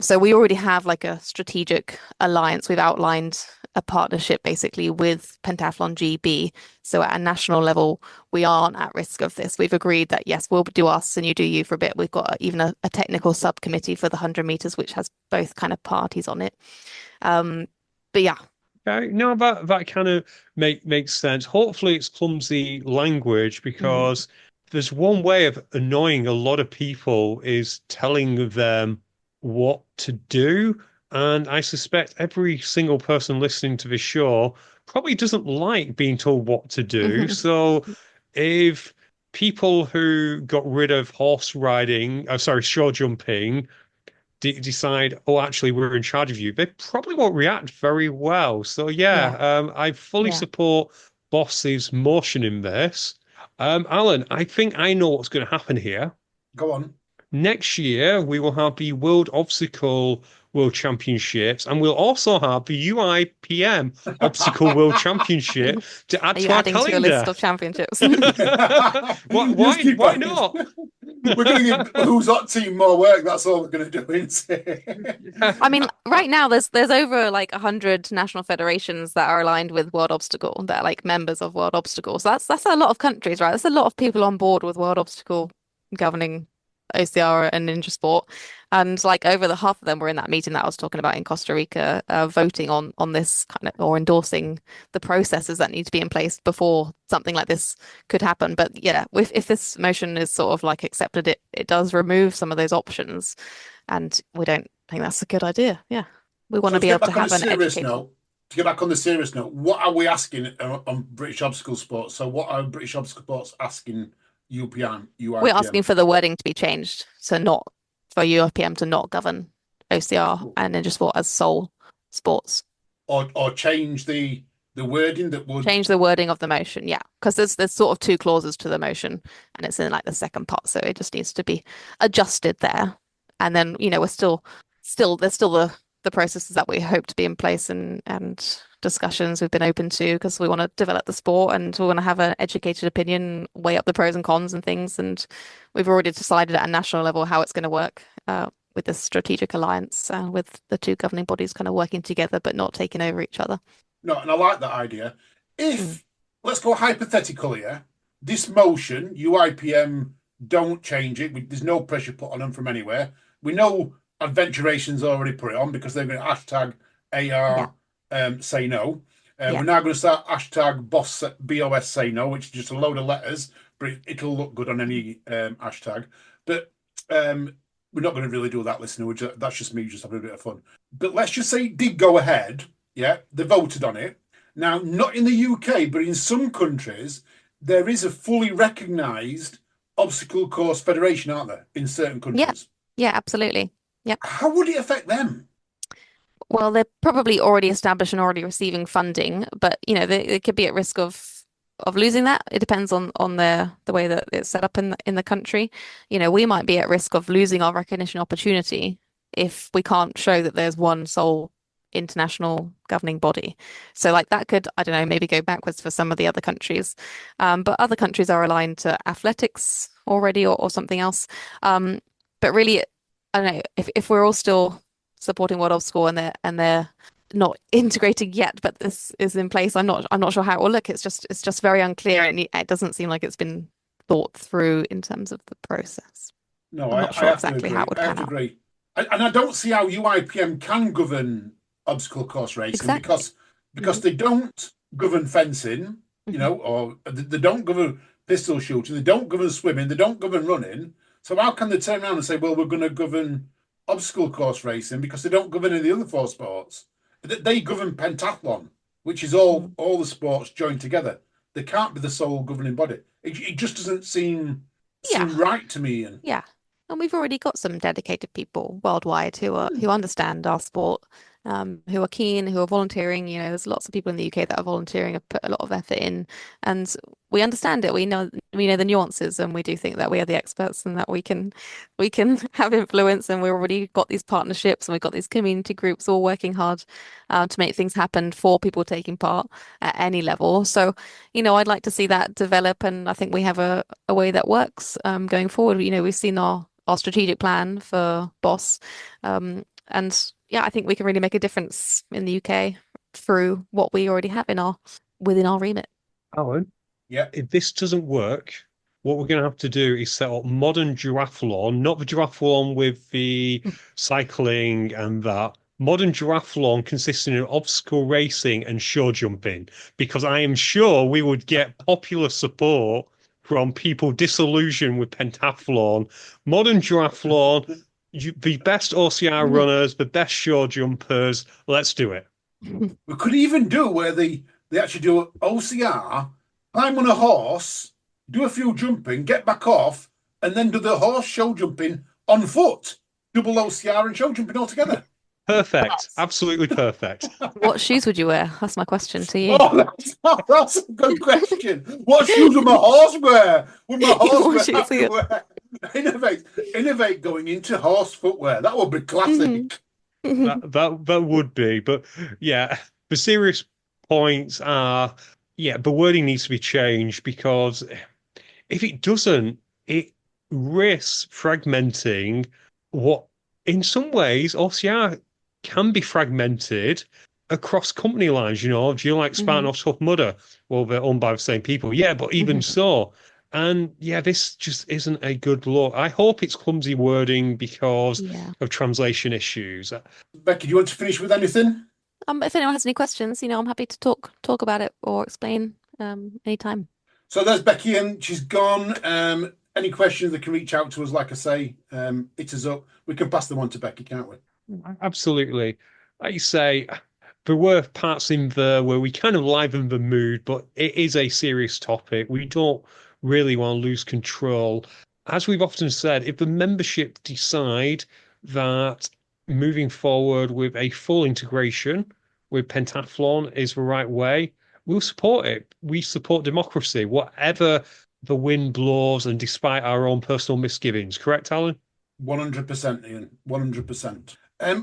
Speaker 4: So we already have like a strategic alliance. We've outlined a partnership basically with Pentathlon GB. So at a national level, we aren't at risk of this. We've agreed that, yes, we'll do us and you do you for a bit. We've got even a technical subcommittee for the 100 meters, which has both kind of parties on it. But yeah.
Speaker 3: Okay, no, that kind of makes sense. Hopefully it's clumsy language, because there's one way of annoying a lot of people is telling them what to do. And I suspect every single person listening to this show probably doesn't like being told what to do. So if people who got rid of show jumping, decide, oh, actually, we're in charge of you, they probably won't react very well. So I fully support Boss's motion in this. Alan, I think I know what's going to happen here.
Speaker 2: Go on. Next
Speaker 3: year, we will have the World Championships, and we'll also have the UIPM Obstacle World Championship to add to our calendar. To your
Speaker 4: list of championships?
Speaker 3: Why not?
Speaker 2: We're going to give Who's Hot Team more work. That's all we're going to do, isn't it?
Speaker 4: I mean, right now there's over like 100 national federations that are aligned with World Obstacle, that are like members of World Obstacle. So that's a lot of countries, right? That's a lot of people on board with World Obstacle governing OCR and Ninja Sport. And like over the half of them were in that meeting that I was talking about in Costa Rica, voting on this kind of or endorsing the processes that need to be in place before something like this could happen. But yeah, if this motion is sort of like accepted, it does remove some of those options, and we don't think that's a good idea. Yeah, we want
Speaker 2: So
Speaker 4: to
Speaker 2: to
Speaker 4: be
Speaker 2: get
Speaker 4: able to
Speaker 2: back on a
Speaker 4: have an
Speaker 2: serious
Speaker 4: educated.
Speaker 2: note, what are we asking on British Obstacle Sports? So what are British Obstacle Sports asking UPM,
Speaker 4: We're
Speaker 2: UIPM?
Speaker 4: asking for the wording to be changed, so not for UPM to not govern OCR
Speaker 2: Cool.
Speaker 4: and Ninja Sport as sole sports.
Speaker 2: Or change the wording that would.
Speaker 4: Change the wording of the motion, yeah, because there's sort of two clauses to the motion, and it's in like the second part, so it just needs to be adjusted there. And then we're still there's still the processes that we hope to be in place and discussions we've been open to because we want to develop the sport and we want to have an educated opinion, weigh up the pros and cons and things. And we've already decided at a national level how it's going to work with this strategic alliance with the two governing bodies kind of working together but not taking over each other.
Speaker 2: No, and I like that idea.
Speaker 4: Mm.
Speaker 2: If, let's go hypothetical here, this motion, UIPM don't change it, there's no pressure put on them from anywhere. We know Adventuration's already put it on because they're going to hashtag AR say no.
Speaker 4: Yeah.
Speaker 2: We're now going to start hashtag BOS say no, which is just a load of letters, but it'll look good on any hashtag. But we're not going to really do that, listener. That's just me just having a bit of fun. But let's just say it did go ahead. Yeah, they voted on it. Now, not in the UK, but in some countries, there is a fully recognised obstacle course federation, aren't there, in certain countries?
Speaker 4: Yeah, absolutely. Yeah.
Speaker 2: How would it affect them?
Speaker 4: Well, they're probably already established and already receiving funding, but they could be at risk of losing that. It depends on the way that it's set up in the country. We might be at risk of losing our recognition opportunity if we can't show that there's one sole international governing body. So like that could, I don't know, maybe go backwards for some of the other countries. But other countries are aligned to athletics already or something else. But really, I don't know, if we're all still supporting World Obstacle and they're not integrating yet, but this is in place, I'm not sure how it will look. It's just very unclear and it doesn't seem like it's been thought through in terms of the process.
Speaker 2: No,
Speaker 4: I'm not sure exactly how it would
Speaker 2: I have
Speaker 4: pan
Speaker 2: to
Speaker 4: out.
Speaker 2: agree. And I don't see how UIPM can govern obstacle course racing
Speaker 4: Exactly.
Speaker 2: because they don't govern fencing, or they don't govern pistol shooting, they don't govern swimming, they don't govern running. So how can they turn around and say, well, we're going to govern obstacle course racing because they don't govern any of the other four sports? They govern pentathlon, which is all the sports joined together. They can't be the sole governing body. It just doesn't seem right to me. And
Speaker 4: yeah. And we've already got some dedicated people worldwide who understand our sport, who are keen, who are volunteering. There's lots of people in the UK that are volunteering, have put a lot of effort in, and we understand it. We know the nuances, and we do think that we are the experts and that we can have influence. And we've already got these partnerships, and we've got these community groups all working hard to make things happen for people taking part at any level. So, I'd like to see that develop, and I think we have a way that works going forward. We've seen our strategic plan for BOSS. And yeah, I think we can really make a difference in the UK through what we already have within our remit.
Speaker 3: Alan,
Speaker 2: yeah,
Speaker 3: if this doesn't work, what we're going to have to do is set up modern duathlon, not the duathlon with the cycling and that. Modern duathlon consisting of obstacle racing and show jumping, because I am sure we would get popular support from people disillusioned with pentathlon. Modern duathlon, the best OCR runners, the best show jumpers. Let's do it.
Speaker 2: We could even do where they actually do OCR, climb on a horse, do a few jumping, get back off, and then do the horse show jumping on foot. Double OCR and show jumping all together.
Speaker 3: Perfect. Absolutely perfect.
Speaker 4: What shoes would you wear? That's my question to you.
Speaker 2: Oh, that's a good question. What shoes would my horse wear? Would my horse wear? Innovate going into horse footwear. That would be classic.
Speaker 3: That would be. But yeah, the serious points are, the wording needs to be changed, because if it doesn't, it risks fragmenting what, in some ways, OCR can be fragmented across company lines. Do you like Spartan or Tough Mudder? Well, they're owned by the same people. Yeah, but even so, And yeah, this just isn't a good look. I hope it's clumsy wording because
Speaker 4: Yeah.
Speaker 3: of translation issues.
Speaker 2: Becky, do you want to finish with anything?
Speaker 4: If anyone has any questions, I'm happy to talk about it or explain anytime.
Speaker 2: So there's Becky, and she's gone. Any questions, they can reach out to us. Like I say, hit us up. We can pass them on to Becky, can't we?
Speaker 3: Absolutely. Like you say, there were parts in there where we kind of liven the mood, but it is a serious topic. We don't really want to lose control. As we've often said, if the membership decide that moving forward with a full integration with pentathlon is the right way, we'll support it. We support democracy, whatever the wind blows, and despite our own personal misgivings. Correct, Alan?
Speaker 2: 100%, Ian. 100%.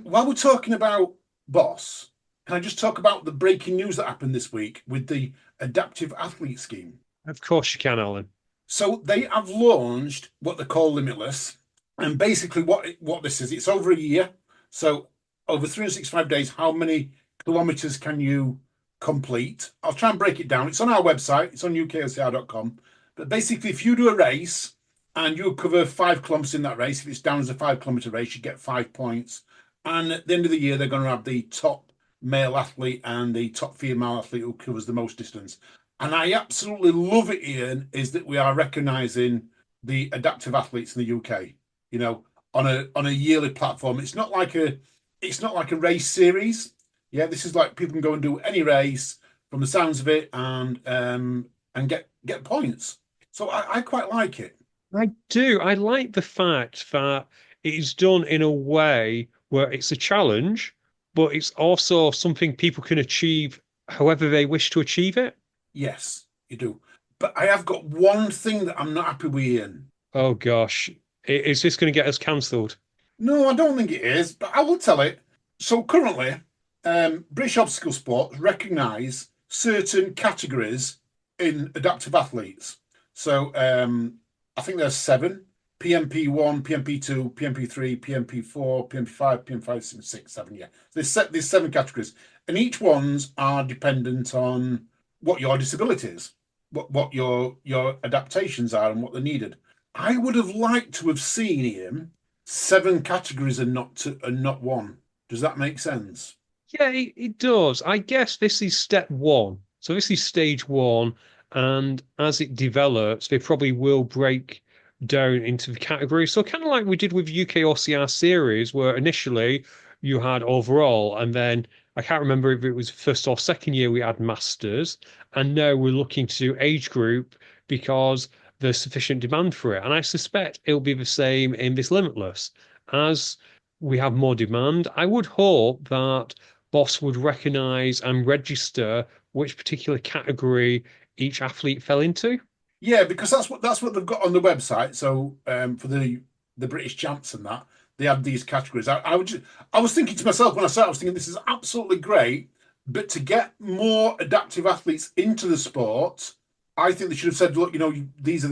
Speaker 2: While we're talking about Boss, can I just talk about the breaking news that happened this week with the adaptive athlete scheme?
Speaker 3: Of course you can, Alan.
Speaker 2: So they have launched what they call Limitless, and basically what this is, it's over a year. So over 365 days, how many kilometers can you complete? I'll try and break it down. It's on our website. It's on ukocr.com. But basically, if you do a race and you cover 5 kilometers in that race, if it's down as a 5 kilometer race, you get 5 points. And at the end of the year, they're going to have the top male athlete and the top female athlete who covers the most distance. And I absolutely love it, Ian, is that we are recognising the adaptive athletes in the UK, on a yearly platform. It's not like a race series. Yeah, this is like people can go and do any race from the sounds of it and get points. So I quite like it.
Speaker 3: I do. I like the fact that it is done in a way where it's a challenge, but it's also something people can achieve however they wish to achieve it.
Speaker 2: Yes, you do. But I have got one thing that I'm not happy with, Ian.
Speaker 3: Oh gosh, is this going to get us cancelled?
Speaker 2: No, I don't think it is, but I will tell it. So currently, British obstacle sports recognise certain categories in adaptive athletes. So I think there's 7: PMP1, PMP2, PMP3, PMP4, PMP5, PMP5, 6, 7. Yeah, there's 7 categories, and each ones are dependent on what your disability is, what your adaptations are, and what they're needed. I would have liked to have seen, Ian, 7 categories and not one. Does that make sense?
Speaker 3: Yeah, it does. I guess this is step one. So this is stage one, and as it develops, they probably will break down into the categories. So kind of like we did with UK OCR series, where initially you had overall, and then I can't remember if it was first or second year we had masters, and now we're looking to do age group because there's sufficient demand for it. And I suspect it'll be the same in this Limitless. As we have more demand, I would hope that Boss would recognize and register which particular category each athlete fell into.
Speaker 2: Yeah, because that's what they've got on the website. So for the British champs and that, they have these categories. I was thinking to myself when I saw it, I was thinking this is absolutely great, but to get more adaptive athletes into the sport, I think they should have said, look, these are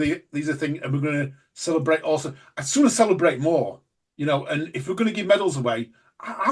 Speaker 2: things, and we're going to celebrate also. I'd sooner celebrate more, and if we're going to give medals away, I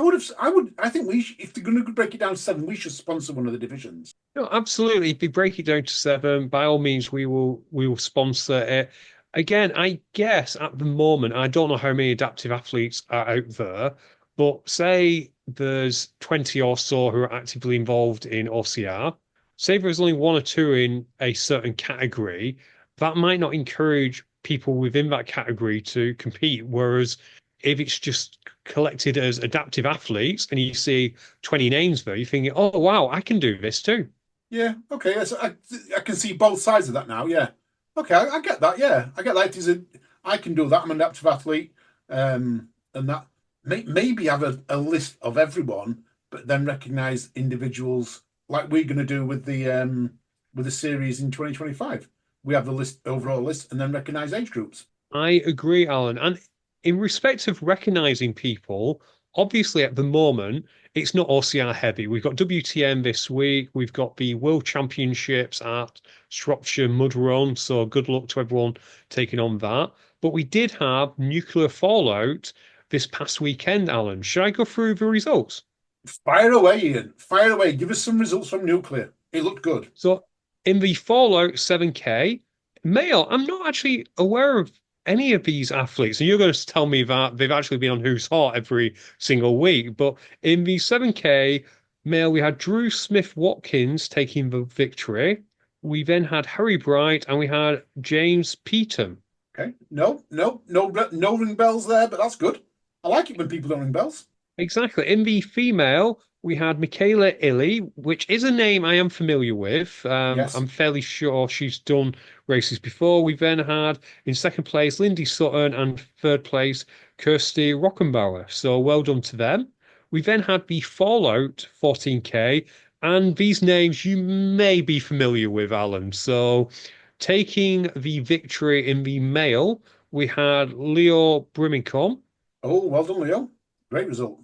Speaker 2: think if they're going to break it down to 7, we should sponsor one of the divisions.
Speaker 3: No, absolutely. If we break it down to 7, by all means, we will sponsor it. Again, I guess at the moment, I don't know how many adaptive athletes are out there, but say there's 20 or so who are actively involved in OCR. Say there's only 1 or 2 in a certain category, that might not encourage people within that category to compete. Whereas if it's just collected as adaptive athletes and you see 20 names there, you're thinking, oh, wow, I can do this too.
Speaker 2: Yeah, okay. Yes, I can see both sides of that now. Yeah, okay, I get that. Yeah, I get that. I can do that. I'm an adaptive athlete, and that maybe have a list of everyone, but then recognise individuals like we're going to do with the series in 2025. We have the overall list, and then recognise age groups.
Speaker 3: I agree, Alan. And in respect of recognizing people, obviously at the moment, it's not OCR heavy. We've got WTM this week. We've got the World Championships at Shropshire Mud Run. So good luck to everyone taking on that. But we did have nuclear fallout this past weekend, Alan. Should I go through the results?
Speaker 2: Fire away, Ian. Fire away. Give us some results from nuclear. It looked good.
Speaker 3: So in the Fallout 7K, Male, I'm not actually aware of any of these athletes, and you're going to tell me that they've actually been on Who's Hot every single week. But in the 7K male, we had Drew Smith Watkins taking the victory. We then had Harry Bright and we had James Peatham.
Speaker 2: Okay. No ring bells there, but that's good. I like it when people don't ring bells.
Speaker 3: Exactly. In the female, we had Michaela Illy, which is a name I am familiar with.
Speaker 2: Yes.
Speaker 3: I'm fairly sure she's done races before. We then had in second place Lindy Sutton and third place Kirsty Rockenbauer. So well done to them. We then had the Fallout 14K, and these names you may be familiar with, Alan. So taking the victory in the male, we had Leo Brimicombe.
Speaker 2: Oh, well done, Leo. Great result.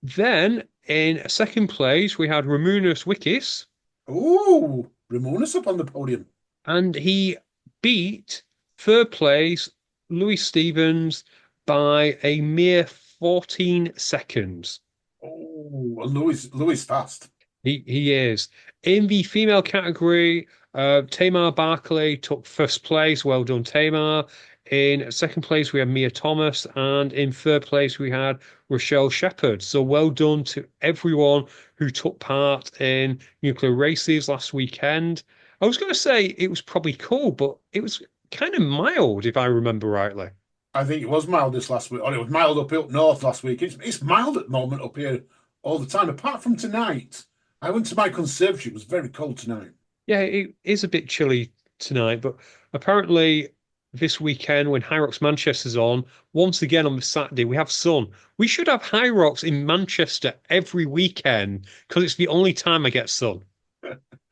Speaker 3: Then in second place, we had Ramunas Wikis,
Speaker 2: Oh, Ramona's up on the podium.
Speaker 3: and he beat third place Louis Stevens by a mere 14 seconds.
Speaker 2: Oh, and Louis fast.
Speaker 3: He is. In the female category, Tamar Barkley took first place. Well done, Tamar. In second place, we had Mia Thomas, and in third place, we had Rochelle Shepherd. So well done to everyone who took part in nuclear races last weekend. I was going to say it was probably cool, but it was kind of mild, if I remember rightly.
Speaker 2: I think it was mild this last week, or it was mild up north last week. It's mild at the moment up here all the time, apart from tonight. I went to my conservatory. It was very cold tonight.
Speaker 3: Yeah, it is a bit chilly tonight, but apparently this weekend when High Rocks Manchester's on, once again on the Saturday, we have sun. We should have High Rocks in Manchester every weekend because it's the only time I get sun.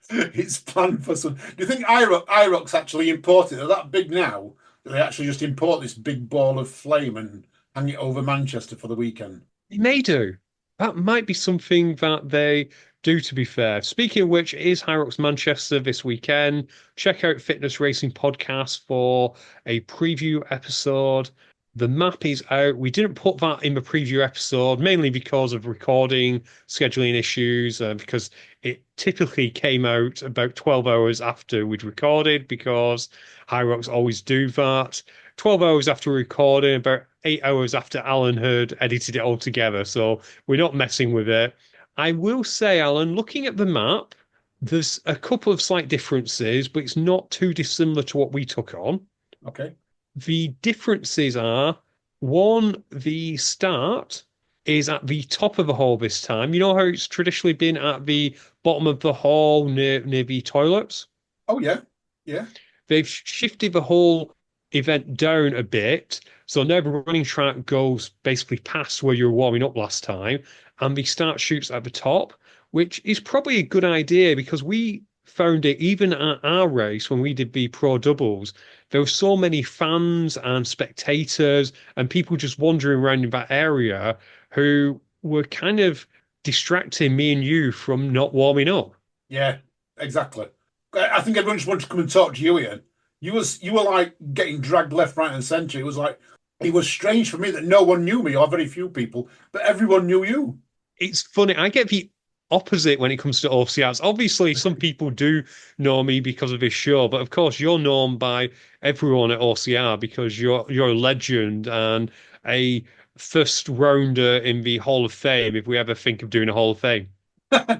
Speaker 2: It's planned for some. Do you think IROC's actually imported? They're that big now that they actually just import this big ball of flame and hang it over Manchester for the weekend?
Speaker 3: They may do. That might be something that they do, to be fair. Speaking of which, it is High Rocks Manchester this weekend. Check out Fitness Racing Podcast for a preview episode. The map is out. We didn't put that in the preview episode, mainly because of recording, scheduling issues, because it typically came out about 12 hours after we'd recorded, because High Rocks always do that. 12 hours after recording, about 8 hours after Alan had edited it all together. So we're not messing with it. I will say, Alan, looking at the map, there's a couple of slight differences, but it's not too dissimilar to what we took on.
Speaker 2: Okay.
Speaker 3: The differences are one, the start is at the top of the hall this time. You know how it's traditionally been at the bottom of the hall near the toilets?
Speaker 2: Oh yeah, yeah.
Speaker 3: They've shifted the whole event down a bit. So now the running track goes basically past where you were warming up last time, and the start shoots at the top, which is probably a good idea because we found it even at our race when we did the pro doubles. There were so many fans and spectators and people just wandering around in that area who were kind of distracting me and you from not warming up.
Speaker 2: Yeah, exactly. I think everyone just wanted to come and talk to you, Ian. You were like getting dragged left, right, and centre. It was strange for me that no one knew me, or very few people, but everyone knew you.
Speaker 3: It's funny. I get the opposite when it comes to OCRs. Obviously, some people do know me because of this show, but of course, you're known by everyone at OCR because you're a legend and a first rounder in the Hall of Fame. If we ever think of doing a Hall of Fame.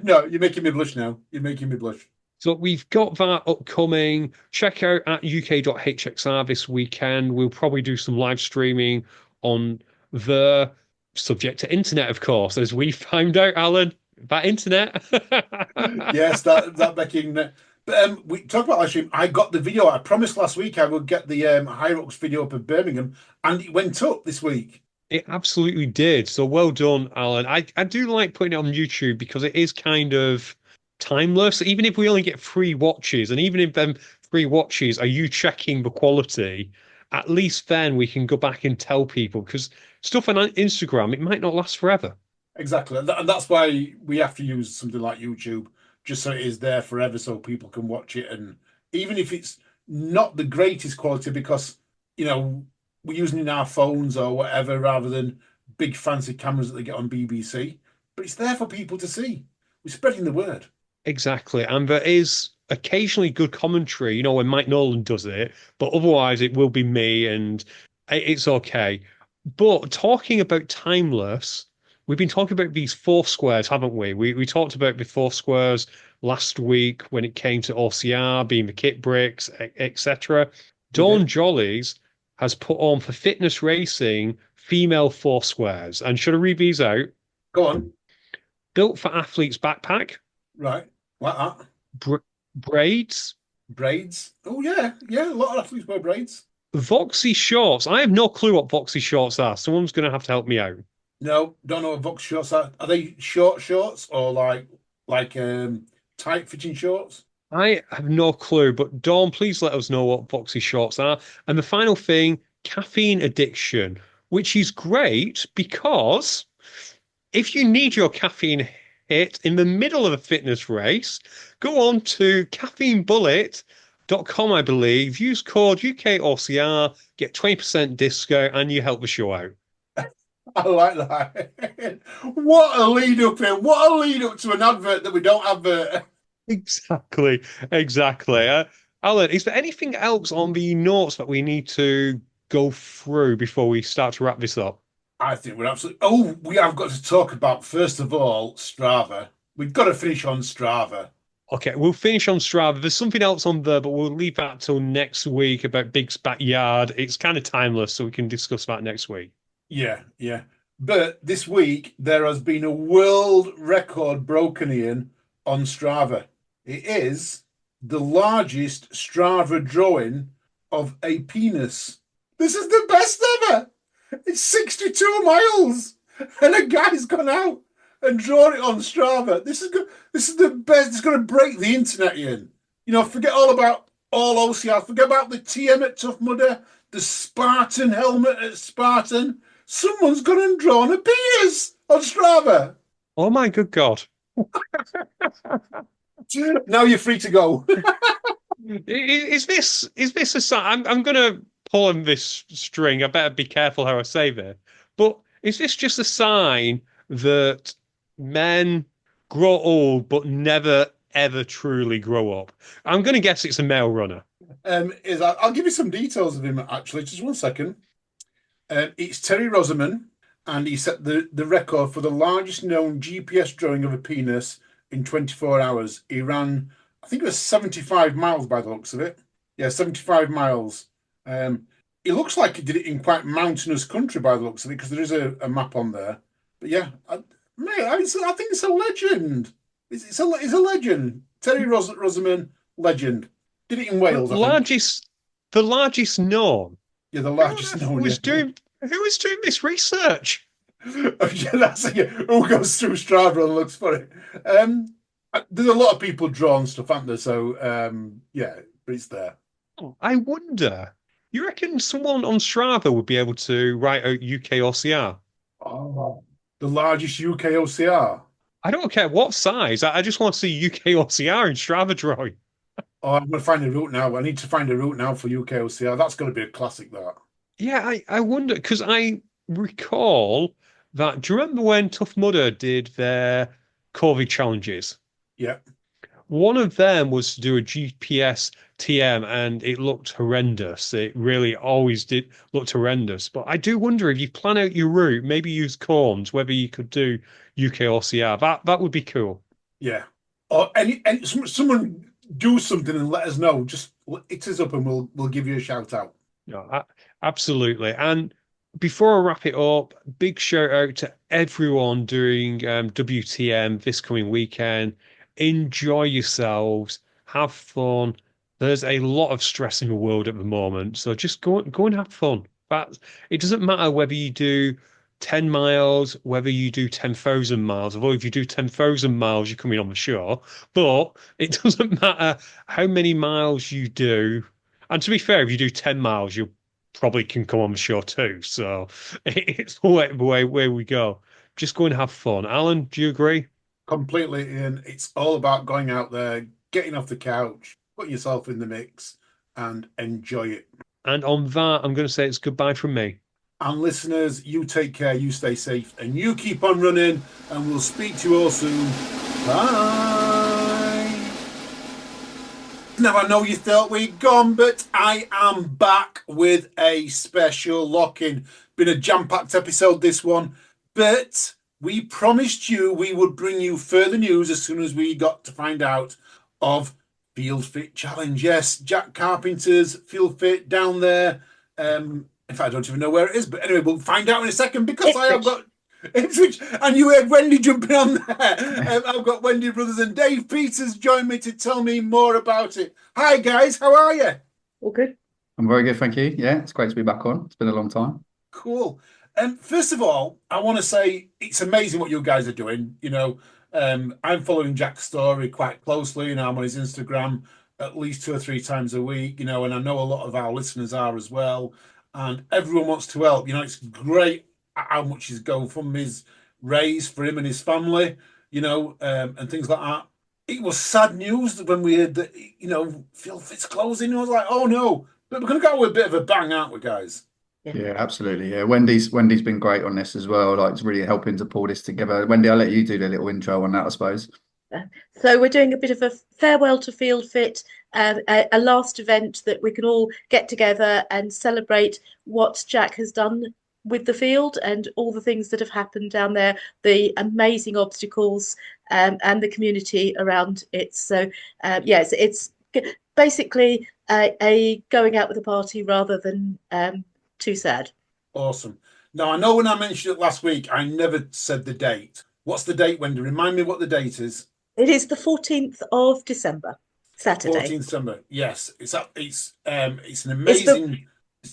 Speaker 2: No, you're making me blush now. You're making me blush.
Speaker 3: So we've got that upcoming. Check out at uk.hxr this weekend. We'll probably do some live streaming on the subject to internet, of course, as we found out, Alan, that internet.
Speaker 2: Yes, that Becky. But we talk about live stream. I got the video. I promised last week I would get the High Rocks video up of Birmingham, and it went up this week.
Speaker 3: It absolutely did. So well done, Alan. I do like putting it on YouTube because it is kind of timeless. Even if we only get 3 watches, and even if them 3 watches are you checking the quality, at least then we can go back and tell people because stuff on Instagram, it might not last forever.
Speaker 2: Exactly, and that's why we have to use something like YouTube, just so it is there forever, so people can watch it. And even if it's not the greatest quality, because we're using it in our phones or whatever, rather than big fancy cameras that they get on BBC, but it's there for people to see. We're spreading the word.
Speaker 3: Exactly. And there is occasionally good commentary, when Mike Nolan does it, but otherwise it will be me, and it's okay. But talking about timeless, we've been talking about these four squares, haven't we? We talked about the four squares last week when it came to OCR being the kit bricks, etc.
Speaker 2: We did.
Speaker 3: Dawn Jollies has put on for fitness racing female four squares. And should I read these out?
Speaker 2: Go on.
Speaker 3: Built for athletes backpack,
Speaker 2: Right. Like that.
Speaker 3: braids,
Speaker 2: Braids. Oh, yeah. Yeah, a lot of athletes wear braids.
Speaker 3: Voxy shorts. I have no clue what Voxy shorts are. Someone's going to have to help me out.
Speaker 2: No, don't know what Vox shorts are. Are they short shorts or like tight fitting shorts?
Speaker 3: I have no clue, but Dawn, please let us know what Voxy shorts are. And the final thing, caffeine addiction, which is great because if you need your caffeine hit in the middle of a fitness race, go on to caffeinebullet.com, I believe. Use code UKOCR, get 20% discount, and you help the show out.
Speaker 2: I like that. What a lead up here. What a lead up to an advert that we don't advert.
Speaker 3: Exactly. Alan, is there anything else on the notes that we need to go through before we start to wrap this up?
Speaker 2: I think we're absolutely. Oh, we have got to talk about, first of all, Strava. We've got to finish on Strava.
Speaker 3: Okay, we'll finish on Strava. There's something else on there, but we'll leave that till next week about Big's backyard. It's kind of timeless, so we can discuss that next week.
Speaker 2: Yeah. But this week, there has been a world record broken, Ian, on Strava. It is the largest Strava drawing of a penis. This is the best ever. It's 62 miles, and a guy's gone out and drawn it on Strava. This is good. This is the best. It's going to break the internet, Ian. Forget all about all OCR. Forget about the TM at Tough Mudder, the Spartan helmet at Spartan. Someone's gone and drawn a penis on Strava.
Speaker 3: Oh my good God.
Speaker 2: Now you're free to go.
Speaker 3: Is this a sign? I'm gonna pull on this string. I better be careful how I say this. But is this just a sign that men grow old but never ever truly grow up? I'm gonna guess it's a male runner.
Speaker 2: I'll give you some details of him actually. Just one second. It's Terry Rosamond, and he set the record for the largest known GPS drawing of a penis in 24 hours. He ran, I think it was 75 miles by the looks of it. Yeah, 75 miles. It looks like he did it in quite mountainous country by the looks of it, because there is a map on there. But yeah, I think it's a legend. It's a legend. Terry Rosamond, legend. Did it in Wales.
Speaker 3: The largest known.
Speaker 2: Yeah, the largest known.
Speaker 3: Who was doing this research?
Speaker 2: Yeah, who goes through Strava and looks for it? There's a lot of people drawing stuff, aren't there? So yeah, but it's there.
Speaker 3: I wonder. You reckon someone on Strava would be able to write out UK OCR?
Speaker 2: Oh, the largest UK OCR.
Speaker 3: I don't care what size. I just want to see UK OCR in Strava drawing.
Speaker 2: Oh, I'm going to find a route now. I need to find a route now for UK OCR. That's going to be a classic, that.
Speaker 3: Yeah, I wonder, because I recall that. Do you remember when Tough Mudder did their COVID challenges?
Speaker 2: Yeah.
Speaker 3: One of them was to do a GPS TM, and it looked horrendous. It really always did look horrendous. But I do wonder, if you plan out your route, maybe use cones, whether you could do UK OCR. That would be cool.
Speaker 2: Yeah. Or someone do something and let us know. Just hit us up and we'll give you a shout out.
Speaker 3: No, absolutely. And before I wrap it up, big shout out to everyone doing WTM this coming weekend. Enjoy yourselves, have fun. There's a lot of stress in the world at the moment, so just go and have fun. But it doesn't matter whether you do 10 miles, whether you do 10,000 miles. Although if you do 10,000 miles, you're coming on the show. But it doesn't matter how many miles you do. And to be fair, if you do 10 miles, you probably can come on the show too. So it's the way we go. Just go and have fun. Alan, do you agree?
Speaker 2: Completely, Ian. It's all about going out there, getting off the couch, putting yourself in the mix, and enjoy it.
Speaker 3: And on that, I'm going to say it's goodbye from me.
Speaker 2: And listeners, you take care, you stay safe, and you keep on running, and we'll speak to you all soon. Bye. Now, I know you thought we'd gone, but I am back with a special lock-in. Been a jam-packed episode, this one, but we promised you we would bring you further news as soon as we got to find out of Field Fit Challenge. Yes, Jack Carpenter's Field Fit down there. In fact, I don't even know where it is, but anyway, we'll find out in a second because I have got Ipswich, and you heard Wendy jumping on there. I've got Wendy Brothers and Dave Peters join me to tell me more about it. Hi guys, how are you?
Speaker 5: All good.
Speaker 6: I'm very good, thank you. Yeah, it's great to be back on. It's been a long time.
Speaker 2: Cool. First of all, I want to say it's amazing what you guys are doing. I'm following Jack's story quite closely. I'm on his Instagram at least 2 or 3 times a week. And I know a lot of our listeners are as well. And everyone wants to help. It's great how much his GoFundMe's raised for him and his family. And things like that. It was sad news when we heard that, Field Fit's closing. I was like, oh no. But we're going to go with a bit of a bang, aren't we, guys?
Speaker 6: Yeah, absolutely. Yeah, Wendy's been great on this as well. Like, it's really helping to pull this together. Wendy, I'll let you do the little intro on that, I suppose.
Speaker 5: So we're doing a bit of a farewell to Field Fit, a last event that we can all get together and celebrate what Jack has done with the field and all the things that have happened down there, the amazing obstacles and the community around it. So yes, it's basically a going out with a party rather than too sad.
Speaker 2: Awesome. Now, I know when I mentioned it last week, I never said the date. What's the date, Wendy? Remind me what the date is.
Speaker 5: It is the 14th of December, Saturday.
Speaker 2: 14th December. Yes, it's an amazing.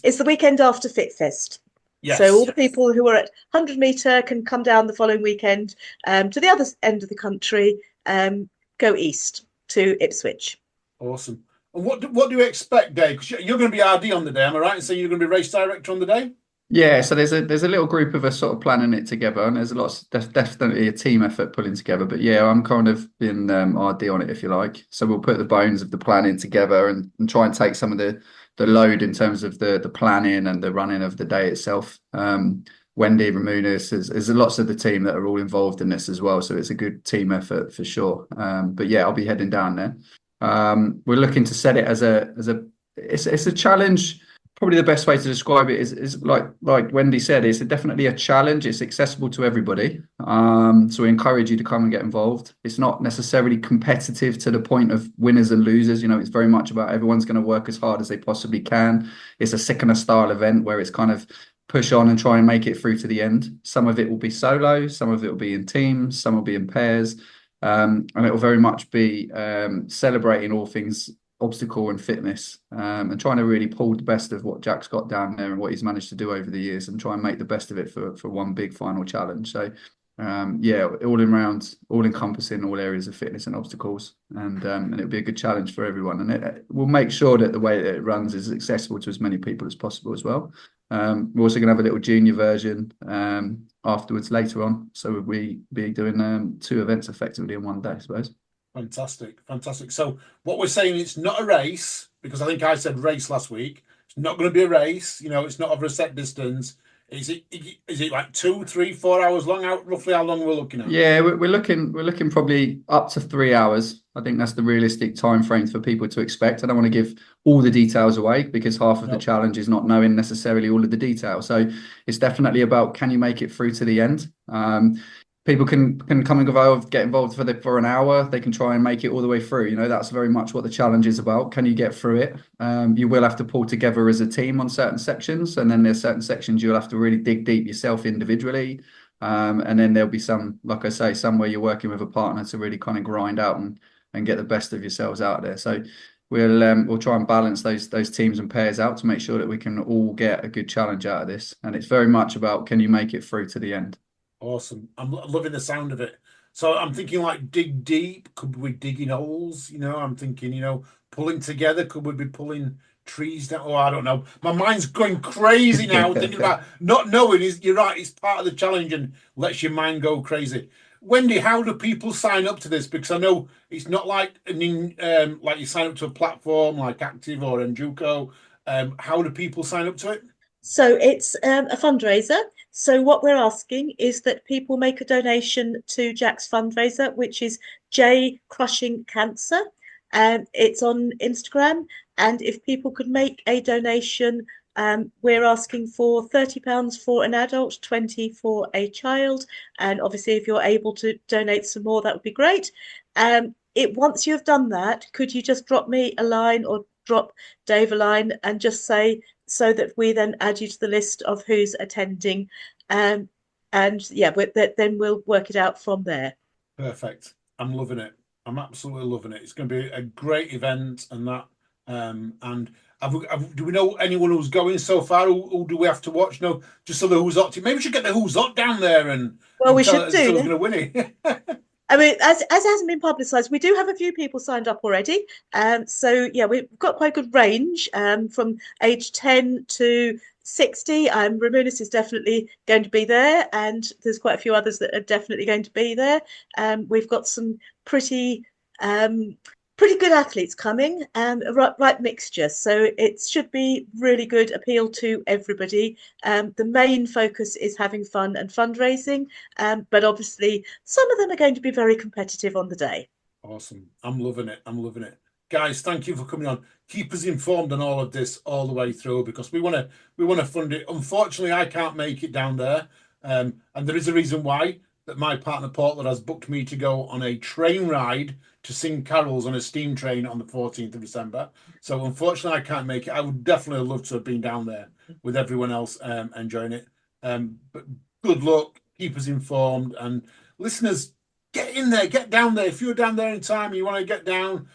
Speaker 5: It's the weekend after Fit Fest.
Speaker 2: Yes.
Speaker 5: So all the people who are at 100 metre can come down the following weekend to the other end of the country, go east to Ipswich.
Speaker 2: Awesome. And what do you expect, Dave? Because you're going to be RD on the day, am I right in saying you're going to be race director on the day?
Speaker 6: Yeah, so there's a little group of us sort of planning it together, and there's definitely a team effort pulling together. But yeah, I'm kind of been RD on it, if you like. So we'll put the bones of the planning together and try and take some of the load in terms of the planning and the running of the day itself. Wendy, Ramunis, there's lots of the team that are all involved in this as well. So it's a good team effort for sure. But yeah, I'll be heading down there. We're looking to set it as it's a challenge. Probably the best way to describe it is like Wendy said, it's definitely a challenge. It's accessible to everybody. So we encourage you to come and get involved. It's not necessarily competitive to the point of winners and losers. It's very much about everyone's going to work as hard as they possibly can. It's a sickener style event where it's kind of push on and try and make it through to the end. Some of it will be solo, some of it will be in teams, some will be in pairs. And it will very much be celebrating all things obstacle and fitness, and trying to really pull the best of what Jack's got down there and what he's managed to do over the years and try and make the best of it for one big final challenge. So yeah, all in round, all encompassing all areas of fitness and obstacles, and it'll be a good challenge for everyone, and we'll make sure that the way that it runs is accessible to as many people as possible as well. We're also going to have a little junior version afterwards later on, so we'll be doing 2 events effectively in one day, I suppose.
Speaker 2: Fantastic. So what we're saying, it's not a race, because I think I said race last week. It's not going to be a race. It's not over a set distance. Is it like 2, 3, 4 hours long? Out roughly how long we're looking at?
Speaker 6: Yeah, we're looking probably up to 3 hours. I think that's the realistic time frames for people to expect. I don't want to give all the details away because half of the challenge is not knowing necessarily all of the details. So it's definitely about, can you make it through to the end? People can come and get involved for an hour. They can try and make it all the way through. That's very much what the challenge is about. Can you get through it? You will have to pull together as a team on certain sections, and then there's certain sections you'll have to really dig deep yourself individually. And then there'll be some, like I say, somewhere you're working with a partner to really kind of grind out and get the best of yourselves out there. So we'll try and balance those teams and pairs out to make sure that we can all get a good challenge out of this. And it's very much about, can you make it through to the end?
Speaker 2: Awesome. I'm loving the sound of it. So I'm thinking like dig deep. Could we be digging holes? I'm thinking, pulling together. Could we be pulling trees down? Oh, I don't know. My mind's going crazy now thinking about not knowing. You're right. It's part of the challenge and lets your mind go crazy. Wendy, how do people sign up to this? Because I know it's not like like you sign up to a platform like Active or Enduco. How do people sign up to it?
Speaker 5: So it's a fundraiser. So what we're asking is that people make a donation to Jack's fundraiser, which is J Crushing Cancer. It's on Instagram, and if people could make a donation, we're asking for £30 for an adult, 20 for a child, and obviously if you're able to donate some more, that would be great. Once you've done that, could you just drop me a line or drop Dave a line and just say, so that we then add you to the list of who's attending, and yeah, then we'll work it out from there.
Speaker 2: Perfect. I'm loving it. I'm absolutely loving it. It's going to be a great event, and that. And do we know anyone who's going so far? Who do we have to watch? No, just so the Who's Hot team. Maybe we should get the Who's Hot down there and
Speaker 5: we
Speaker 2: tell
Speaker 5: should do.
Speaker 2: Who's going to win it.
Speaker 5: I mean, as it hasn't been publicised, we do have a few people signed up already. So yeah, we've got quite a good range from age 10 to 60. Ramonis is definitely going to be there, and there's quite a few others that are definitely going to be there. We've got some pretty good athletes coming, right mixture. So it should be really good appeal to everybody. The main focus is having fun and fundraising, but obviously some of them are going to be very competitive on the day.
Speaker 2: Awesome. I'm loving it. I'm loving it. Guys, thank you for coming on. Keep us informed on all of this all the way through, because we want to fund it. Unfortunately, I can't make it down there. And there is a reason why, that my partner Portland has booked me to go on a train ride to sing carols on a steam train on the 14th of December. So unfortunately, I can't make it. I would definitely love to have been down there with everyone else enjoying it. But good luck. Keep us informed. And listeners, get in there, get down there. If you're down there in time, you want to get down,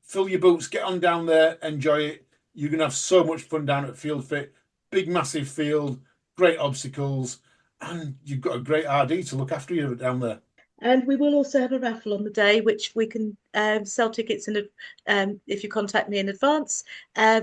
Speaker 2: fill your boots, get on down there, enjoy it. You're going to have so much fun down at Field Fit. Big, massive field, great obstacles, and you've got a great RD to look after you down there.
Speaker 5: And we will also have a raffle on the day, which we can sell tickets in if you contact me in advance.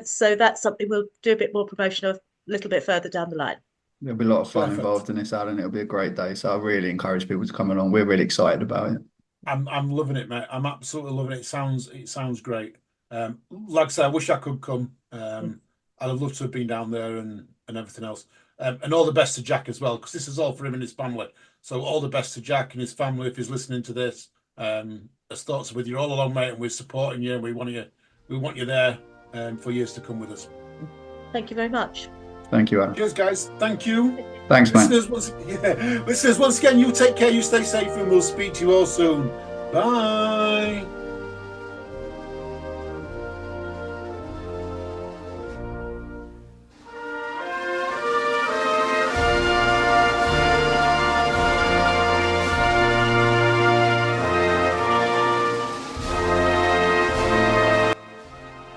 Speaker 5: So that's something we'll do a bit more promotion of a little bit further down the line.
Speaker 6: There'll be a lot of fun involved in this, Alan. It'll be a great day. So I really encourage people to come along. We're really excited about it.
Speaker 2: I'm loving it, mate. I'm absolutely loving it. It sounds great. Like I said, I wish I could come. I'd have loved to have been down there and everything else. And all the best to Jack as well, because this is all for him and his family. So all the best to Jack and his family if he's listening to this. As thoughts are with you all along, mate, and we're supporting you. And we want you there for years to come with us.
Speaker 5: Thank you very much.
Speaker 6: Thank you, Alan.
Speaker 2: Cheers, guys. Thank you.
Speaker 6: Thanks, mate.
Speaker 2: Listeners, once again, you take care, you stay safe, and we'll speak to you all soon. Bye.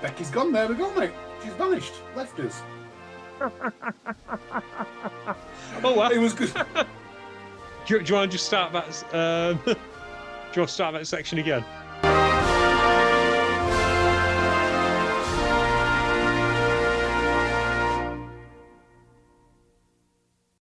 Speaker 2: Becky's gone. There we go, mate. She's vanished. Left us.
Speaker 3: Oh well.
Speaker 2: It was good.
Speaker 3: Do you want to just start that? Do you want to start that section again?